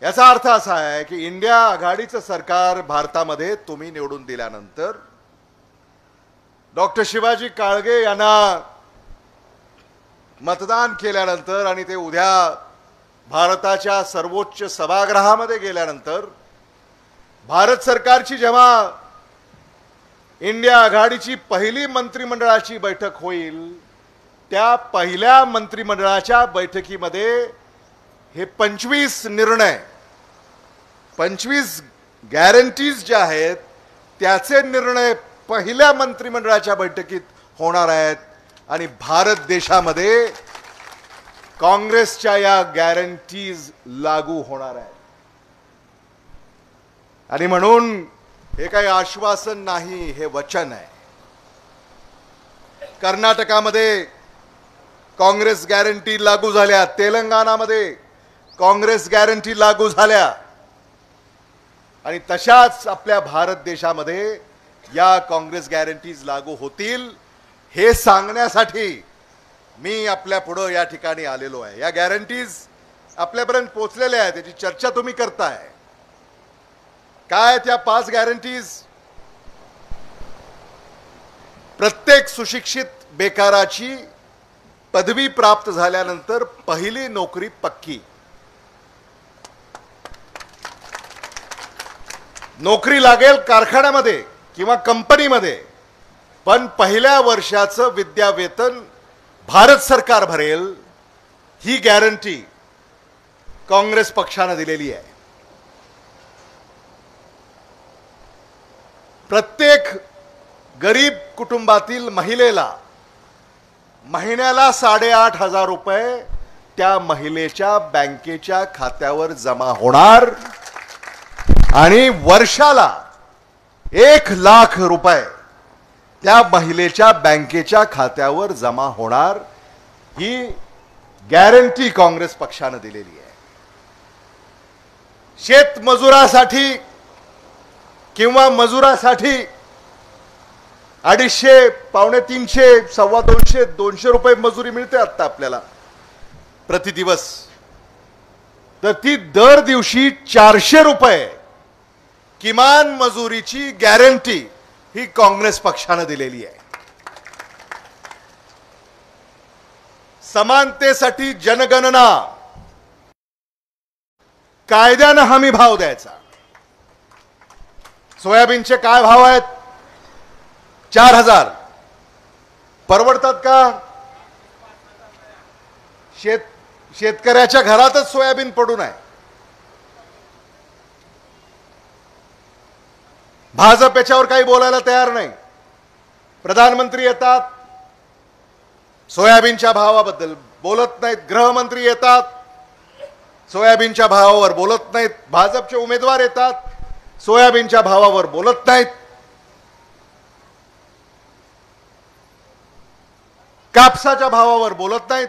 याचा अर्थ असा आहे की इंडिया आघाडीचं सरकार भारतामध्ये तुम्ही निवडून दिल्यानंतर डॉक्टर शिवाजी काळगे यांना मतदान केल्यानंतर आणि ते उद्या भारताच्या सर्वोच्च सभागृहामध्ये गेल्यानंतर भारत सरकारची जेव्हा इंडिया आघाडीची पहिली मंत्रिमंडळाची बैठक होईल, त्या पहिल्या मंत्रिमंडळाच्या बैठकीमध्ये हे 25 निर्णय, 25 गॅरंटीज ज्या आहेत त्याचे निर्णय पहिल्या मंत्रिमंडळाच्या बैठकीत होणार आहेत आणि भारत देशामध्ये काँग्रेसच्या या गॅरंटीज लागू होणार आहेत. आणि म्हणून हे काही आश्वासन नाही, हे वचन आहे. कर्नाटकामध्ये काँग्रेस गॅरंटी लागू झाल्या, तेलंगणामध्ये काँग्रेस गॅरंटी लागू झाल्या आणि तशाच आपल्या भारत देशामध्ये या काँग्रेस गॅरंटीज लागू होतील हे सांगण्यासाठी मी आपल्या पुढे या ठिकाणी आलेलो आहे. या गॅरंटीज आपल्यापर्यंत पोहोचलेल्या आहेत, त्याची चर्चा तुम्ही करताय. काय त्या 5 गॅरंटीज? प्रत्येक सुशिक्षित बेकाराची पदवी प्राप्त झाल्यानंतर पहिली नोकरी पक्की. नोकरी लागेल कारखान्यामध्ये किंवा कंपनीमध्ये, पण पहिल्या वर्षाचं विद्यावेतन भारत सरकार भरेल. ही गॅरंटी काँग्रेस पक्षानं दिलेली आहे. प्रत्येक गरीब कुटुंबातील महिलेला महिन्याला 8,500 रुपये त्या महिलेच्या बँकेच्या खात्यावर जमा होणार आणि वर्षाला 1,00,000 रुपये त्या महिलेच्या बँकेच्या खात्यावर जमा होणार. ही गॅरंटी काँग्रेस पक्षानं दिलेली आहे. शेतमजुरासाठी किंवा मजुरासाठी 250, 350, 250, 200 रुपये मजुरी मिळते आता आपल्याला प्रति दिवस. तर ती दर दिवशी 400 रुपये किमान मजुरीची गॅरंटी ही काँग्रेस पक्षानं दिलेली आहे. समानतेसाठी जनगणना, कायद्यानं हमी भाव द्यायचा. सोयाबीनचे काय भाव आहेत? 4,000. परवडतात का? शेतकऱ्याच्या घरातच सोयाबीन पडून आहे. भाजप याच्यावर काही बोलायला तयार नाही. प्रधानमंत्री येतात, सोयाबीनच्या भावाबद्दल बोलत नाहीत. गृहमंत्री येतात, सोयाबीनच्या भावावर बोलत नाहीत. भाजपचे उमेदवार येतात, सोयाबीनच्या भावावर बोलत नाहीत. कापसाच्या भावावर बोलत नाहीत.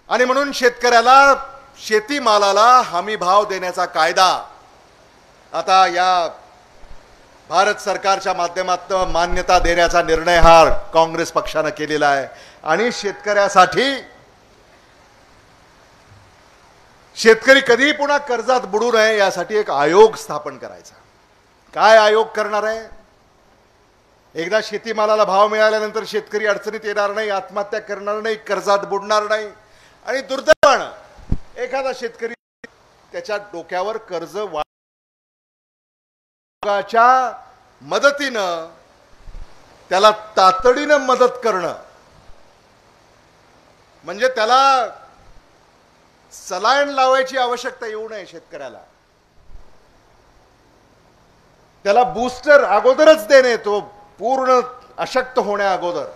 आणि म्हणून शेतकऱ्याला, शेतीमालाला हमी भाव देण्याचा कायदा आता या भारत सरकारच्या माध्यमातून मान्यता देण्याचा निर्णय हा काँग्रेस पक्षानं केलेला आहे. आणि शेतकऱ्यासाठी, शेतकरी कधीही पुन्हा कर्जात बुडू नये यासाठी एक आयोग स्थापन करायचा. काय आयोग करणार आहे? एकदा शेतीमालाला भाव मिळाल्यानंतर शेतकरी अडचणीत येणार नाही, आत्महत्या करणार नाही, कर्जात बुडणार नाही. आणि दुर्दैवानं एखादा शेतकरी त्याच्या डोक्यावर कर्ज च्या मदतीनं त्याला तातडीनं मदत करणं, म्हणजे त्याला सलाईन लावायची आवश्यकता येऊ नये शेतकऱ्याला. त्याला बूस्टर अगोदरच देणे, तो पूर्ण अशक्त होण्या अगोदर.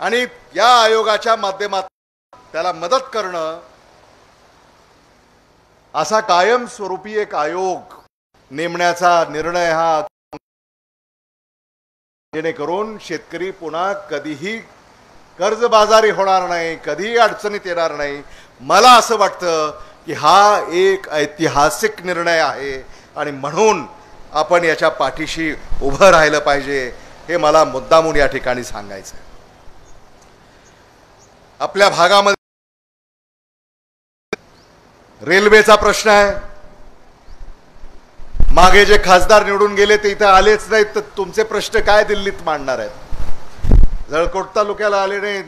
आणि या आयोगाच्या माध्यमातून त्याला मदत करणं, असा कायमस्वरूपी एक आयोग नेमण्याचा निर्णय हा, जेणेकरून शेतकरी पुन्हा कधीही कर्जबाजारी होणार नाही, कधीही अडचणीत येणार नाही. मला असं वाटतं की हा एक ऐतिहासिक निर्णय आहे आणि म्हणून आपण याच्या पाठीशी उभं राहिलं पाहिजे, हे मला मुद्दामून या ठिकाणी सांगायचं आहे. आपल्या भागामध्ये रेल्वेचा प्रश्न आहे. मागे जे खासदार निवडून गेले ते इथं आलेच नाहीत, तर तुमचे प्रश्न काय दिल्लीत मांडणार आहेत? जळकोट तालुक्याला आले नाहीत,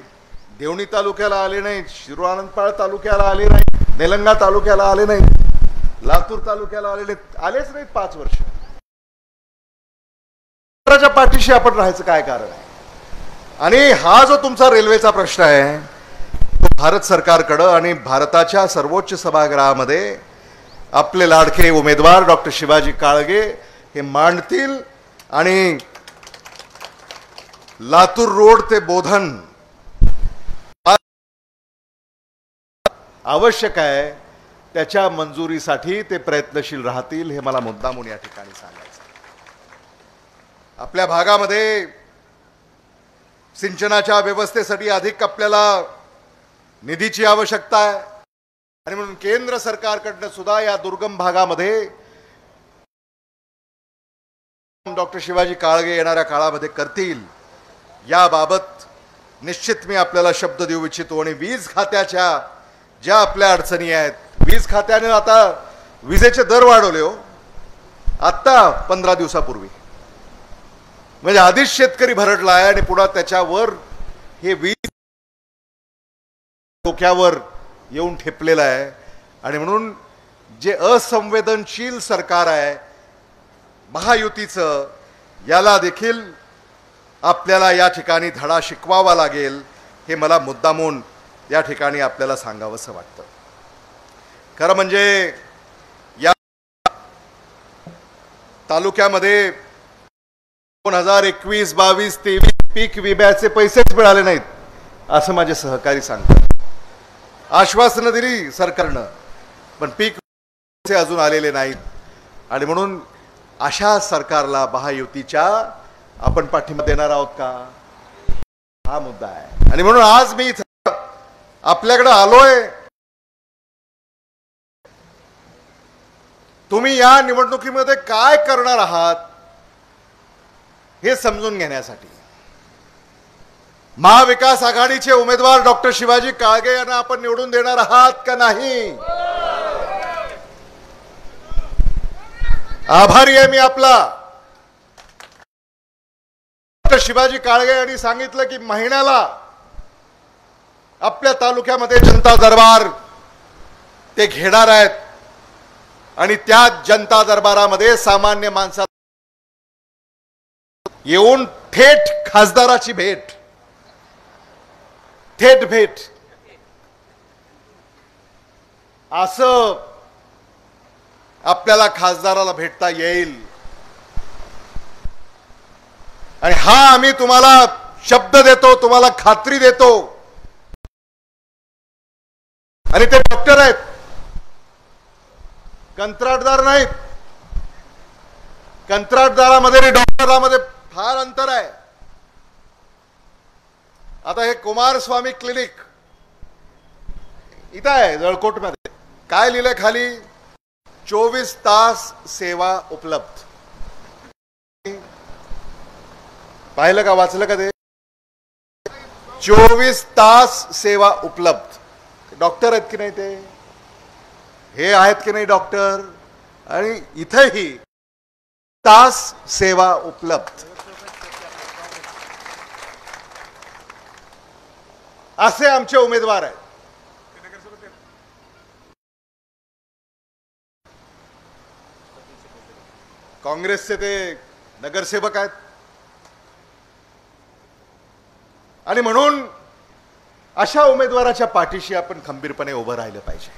देवणी तालुक्याला आले नाहीत, शिरूआनंदपाळ तालुक्याला आले नाहीत, निलंगा तालुक्याला आले नाहीत, लातूर तालुक्याला आले नाहीत, आलेच नाहीत 5 वर्ष. पाठीशी आपण राहायचं काय कारण आहे? आणि हा जो तुमचा रेल्वेचा प्रश्न आहे तो भारत सरकारकडं आणि भारताच्या सर्वोच्च सभागृहामध्ये आपले लाडके उमेदवार डॉक्टर शिवाजी काळगे हे मांडतील. आणि लातूर रोड ते बोधन आवश्यक आहे, त्याच्या मंजुरीसाठी ते प्रयत्नशील राहतील, हे मला मुद्दामून या ठिकाणी सांगायचं. आपल्या भागामध्ये सिंचनाच्या व्यवस्थेसाठी अधिक आपल्याला निधीची आवश्यकता आहे आणि म्हणून केंद्र सरकारकडनं सुद्धा या दुर्गम भागामध्ये डॉक्टर शिवाजी काळगे येणाऱ्या काळामध्ये करतील, याबाबत निश्चित मी आपल्याला शब्द देऊ इच्छितो. आणि वीज खात्याच्या ज्या आपल्या अडचणी आहेत, वीज खात्याने आता विजेचे दर वाढवले हो, आत्ता 15 दिवसापूर्वी. म्हणजे आधीच शेतकरी भरडला आहे आणि पुन्हा त्याच्यावर हे वीज डोक्यावर येऊन ठेपलेलं आहे. आणि म्हणून जे असंवेदनशील सरकार आहे महायुतीचं, याला देखील आपल्याला या ठिकाणी धडा शिकवावा लागेल, हे मला मुद्दामून या ठिकाणी आपल्याला सांगावंसं वाटतं. खरं म्हणजे या तालुक्यामध्ये 2021, 22, 23 पीक विम्याचे पैसेच मिळाले नाहीत असं माझे सहकारी सांगतात. आश्वासनं दिली सरकारनं, पण पीक विम्याचे अजून आलेले नाहीत. आणि म्हणून अशा सरकारला महायुतीच्या आपण पाठिंबा देणार आहोत का, हा मुद्दा आहे. आणि म्हणून आज मी इथं आपल्याकडे आलोय, तुम्ही या निवडणुकीमध्ये काय करणार आहात हे समजून घेण्यासाठी. महाविकास आघाडीचे उमेदवार डॉक्टर शिवाजी काळगे यांना आपण निवडून देणार आहात का नाही. आभारी आहे मी आपला. डॉक्टर शिवाजी काळगे यांनी सांगितलं की महिन्याला आपल्या तालुक्यामध्ये जनता दरबार ते घेणार आहेत आणि त्या जनता दरबारामध्ये सामान्य माणसाला येऊन थेट खासदाराची भेट, थेट भेट असं आपल्याला खासदाराला भेटता येईल. आणि हा आम्ही तुम्हाला शब्द देतो, तुम्हाला खात्री देतो. आणि ते डॉक्टर आहेत, कंत्राटदार नाहीत. कंत्राटदारामध्ये आणि डॉक्टरामध्ये फार अंतर आहे. आता हे कुमारस्वामी क्लिनिक इथं आहे जळकोटमध्ये. काय लिहिलंय खाली, 24 तास सेवा उपलब्ध. पाहिलं का, वाचलं का ते, 24 तास सेवा उपलब्ध. डॉक्टर आहेत की नाही ते, हे आहेत की नाही डॉक्टर. आणि इथेही तास सेवा उपलब्ध असे आमचे उमेदवार आहेत. काँग्रेसचे ते नगरसेवक आहेत. आणि म्हणून अशा उमेदवाराच्या पाठीशी आपण खंबीरपणे उभं राहिलं पाहिजे.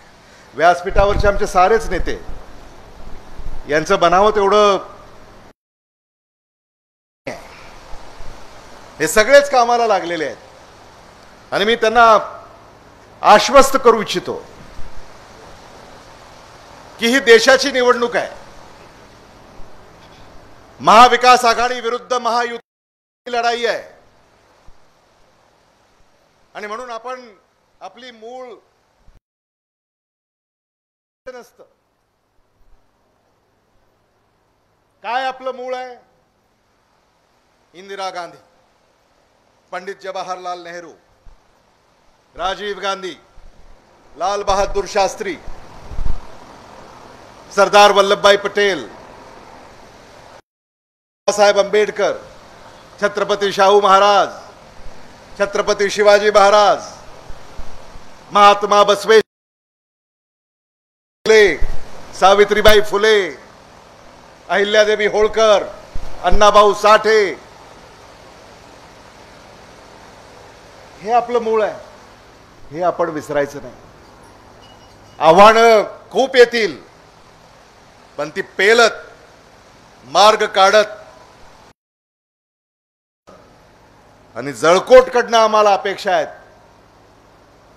व्यासपीठावरचे आमचे सारेच नेते यांचं बनावं तेवढं, हे सगळेच कामाला लागलेले आहेत. आणि मी त्यांना आश्वस्त करू इच्छितो की ही देशाची निवडणूक आहे. महाविकास आघाडी विरुद्ध महायुती लढाई आहे. आणि म्हणून आपण आपली मूळ नसतं. काय आपलं मूळ आहे, इंदिरा गांधी, पंडित जवाहरलाल नेहरू, राजीव गांधी, लाल बहादूर शास्त्री, सरदार वल्लभभाई पटेल, बाबासाहेब आंबेडकर, छत्रपती शाहू महाराज, छत्रपती शिवाजी महाराज, महात्मा बसवेश्वर, सावित्रीबाई फुले, अहिल्यादेवी होळकर, अण्णाभाऊ साठे, हे आपलं मूळ आहे. हे आपण विसरायचं नाही. आव्हानं खूप येतील, पण ती पेलत मार्ग काढत. आणि जळकोटकडनं आम्हाला अपेक्षा आहेत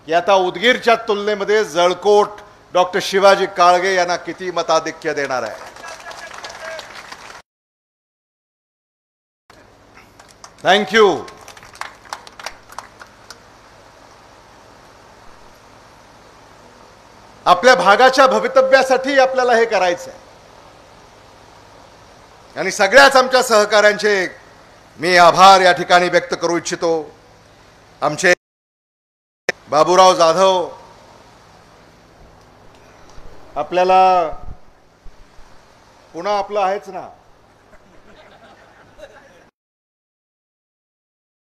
की आता उदगीरच्या तुलनेमध्ये जळकोट डॉक्टर शिवाजी काळगे यांना किती मताधिक्य देणार आहे. थँक्यू. आपल्या भागाच्या भवितव्यासाठी आपल्याला हे करायचं आहे. आणि सगळ्याच आमच्या सहकाऱ्यांचे मी आभार या ठिकाणी व्यक्त करू इच्छितो. आमचे बाबूराव जाधव, आपल्याला पुन्हा आपलं आहेच ना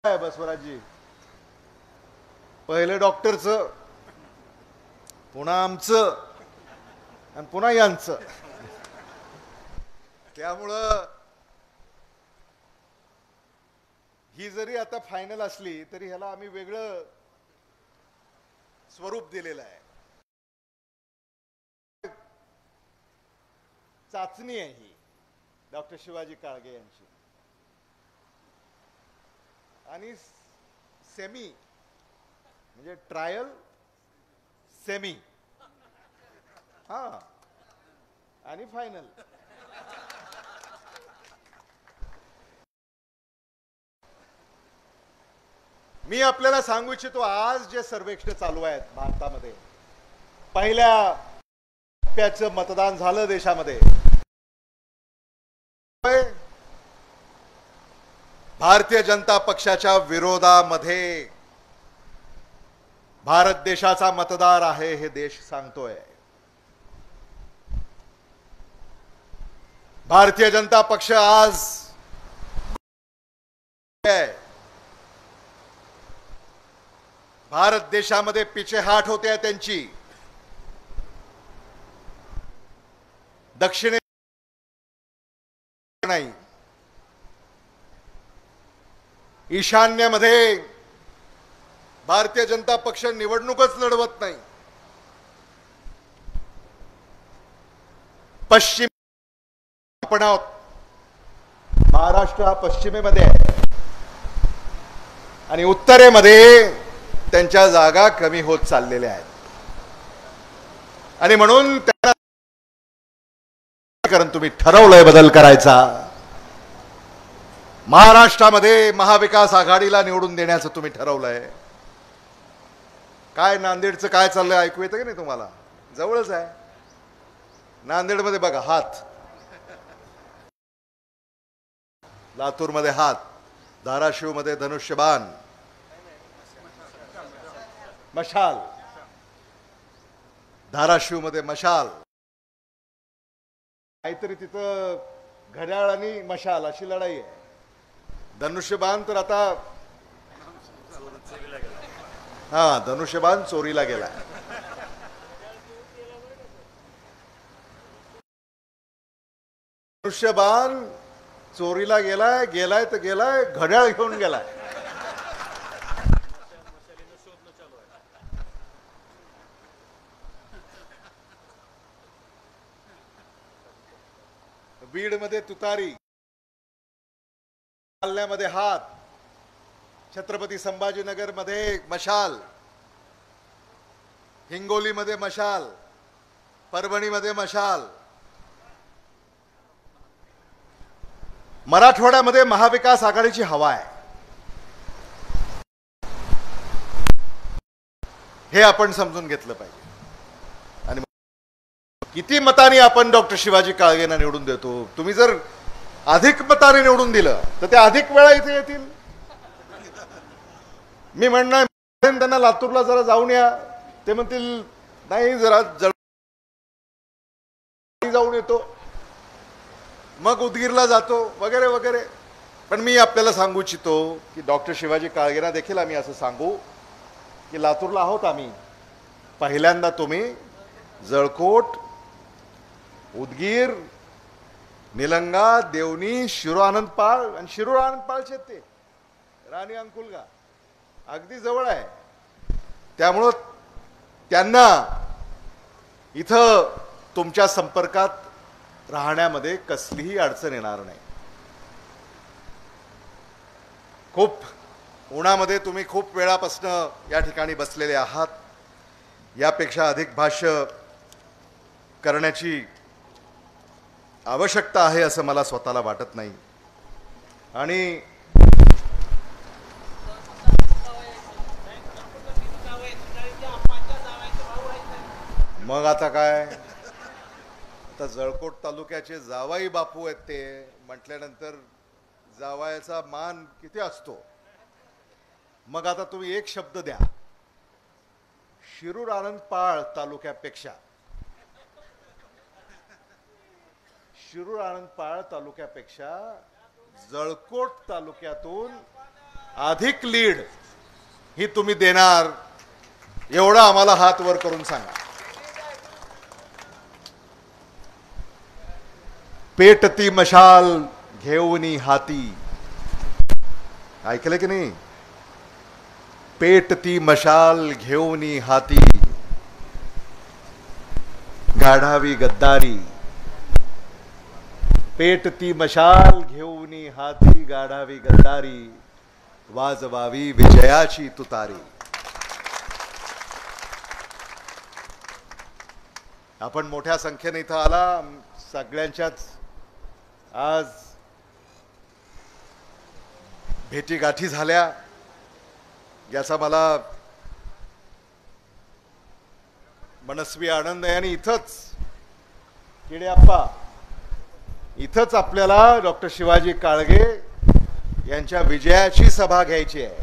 बसवराजजी, पहिले डॉक्टरचं, पुन्हा आमचं आणि पुन्हा यांचं. त्यामुळं ही जरी आता फायनल असली तरी ह्याला आम्ही वेगळं स्वरूप दिलेलं आहे. चाचणी आहे ही डॉक्टर शिवाजी काळगे यांची. आणि सेमी म्हणजे ट्रायल सेमी, हा, आणि फायनल. मी आपल्याला सांगू इच्छितो, आज जे सर्वेक्षण चालू आहेत भारतामध्ये, पहिल्या टप्प्याचं मतदान झालं देशामध्ये. भारतीय जनता पक्षाच्या विरोधामध्ये भारत देशाचा मतदार आहे हे देश सांगतोय. भारतीय जनता पक्ष आज भारत देशामध्ये पिछेहाट होते त्यांची. दक्षिणे नाही, ईशान्येमध्ये भारतीय जनता पक्ष निवडणूकच लढवत नाही. पश्चिम आपण आहोत, महाराष्ट्र हा पश्चिमेमध्ये आहे आणि उत्तरेमध्ये त्यांच्या जागा कमी होत चाललेल्या आहेत. आणि म्हणून त्यांना कारण तुम्ही ठरवलंय बदल करायचा. महाराष्ट्रामध्ये महाविकास आघाडीला निवडून देण्याचं तुम्ही ठरवलंय. काय नांदेडचं काय चाललंय ऐकू येतं की नाही तुम्हाला? जवळच आहे. नांदेडमध्ये बघा हात, लातूरमध्ये हात, धाराशिवमध्ये धनुष्यबाण, मशाल, धाराशिवमध्ये मशाल, काहीतरी तिथं घड्याळ आणि मशाल अशी लढाई आहे. धनुष्यबाण तर आता हा धनुष्यबाण चोरीला गेला. धनुष्यबाण चोरीला गेलाय, गेलाय तर गेलाय, घड्याळ घेऊन गेलाय. बीडमध्ये तुतारी, जालन्यामध्ये हात, छत्रपती संभाजीनगर मध्ये मशाल, हिंगोलीमध्ये मशाल, परभणीमध्ये मशाल. मराठवाड्यामध्ये महाविकास आघाडीची हवा आहे. हे आपण समजून घेतलं पाहिजे. आणि किती मतांनी आपण डॉक्टर शिवाजी काळगेंना निवडून देतो? तुम्ही जर अधिक मताने निवडून दिलं तर ते अधिक वेळा इथे येतील. मी म्हणणार त्यांना लातूरला जरा जाऊन या, ते म्हणतील नाही जरा जाऊन येतो, मग उदगीरला जातो वगैरे वगैरे. पण मी आपल्याला सांगू इच्छितो की डॉक्टर शिवाजी काळगेंना देखील आम्ही असं सांगू की लातूरला आहोत आम्ही. पहिल्यांदा तुम्ही जळकोट, उदगीर, निलंगा, देवणी, शिरूर आनंदपाळ आणि शिरूर आनंदपाळचे ते राणी अंकुलगा अगदी जवळ आहे. त्यामुळं त्यांना इथं तुमच्या संपर्कात राहण्यामध्ये कसलीही अडचण येणार नाही. खूप उन्हामध्ये तुम्ही खूप वेळापासून या ठिकाणी बसलेले आहात. यापेक्षा अधिक भाष्य करण्याची आवश्यकता आहे असं मला स्वतःला वाटत नाही. आणि मग आता काय, आता जळकोट तालुक्याचे जावाई बापू आहेत ते म्हटल्यानंतर जावायाचा मान किती असतो. मग आता तुम्ही एक शब्द द्या, शिरूर आनंदपाळ तालुक्यापेक्षा, शिरूर आनंदपाळ तालुक्यापेक्षा जळकोट तालुक्यातून अधिक लीड ही तुम्ही देणार एवढं आम्हाला हात वर करून सांगा. पेटती मशाल घेऊनी हाती, ऐकलं की नाही? पेटती मशाल घेऊनी हाती गाढावी गद्दारी, पेटती मशाल घेऊनी हाती गाढावी गद्दारी, वाजवावी विजयाची तुतारी. आपण मोठ्या संख्येने इथं आला, सगळ्यांच्याच आज भेटीगाठी झाल्या, याचा मला मनस्वी आनंद आहे. आणि इथंच किडेअप्पा, इथंच आपल्याला डॉक्टर शिवाजी काळगे यांच्या विजयाची सभा घ्यायची आहे.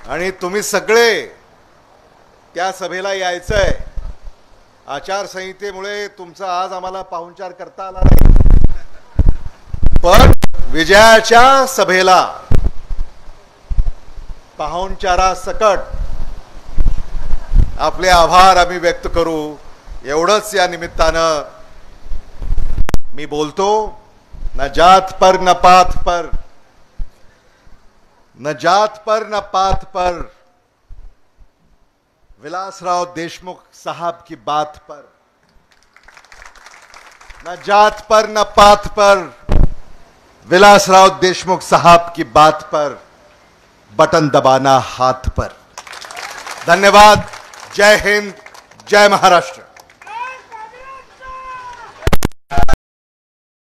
आणि तुम्ही सगळे त्या सभेला यायचंय. आचारसंहितेमुळे तुमचा आज आम्हाला पाहुणचार करता आला नाही, पण विजयाच्या सभेला पाहुणचारासकट आपले आभार आम्ही व्यक्त करू, एवढंच या निमित्तानं मी बोलतो. न जात पर न पात पर, न जात पर न पात पर, विलासराव देशमुख साहब की बात पर. न जात पर न पात पर, विलासराव देशमुख साहब की बात पर, बटन दबाना हाथ पर. धन्यवाद. जय हिंद, जय महाराष्ट्र.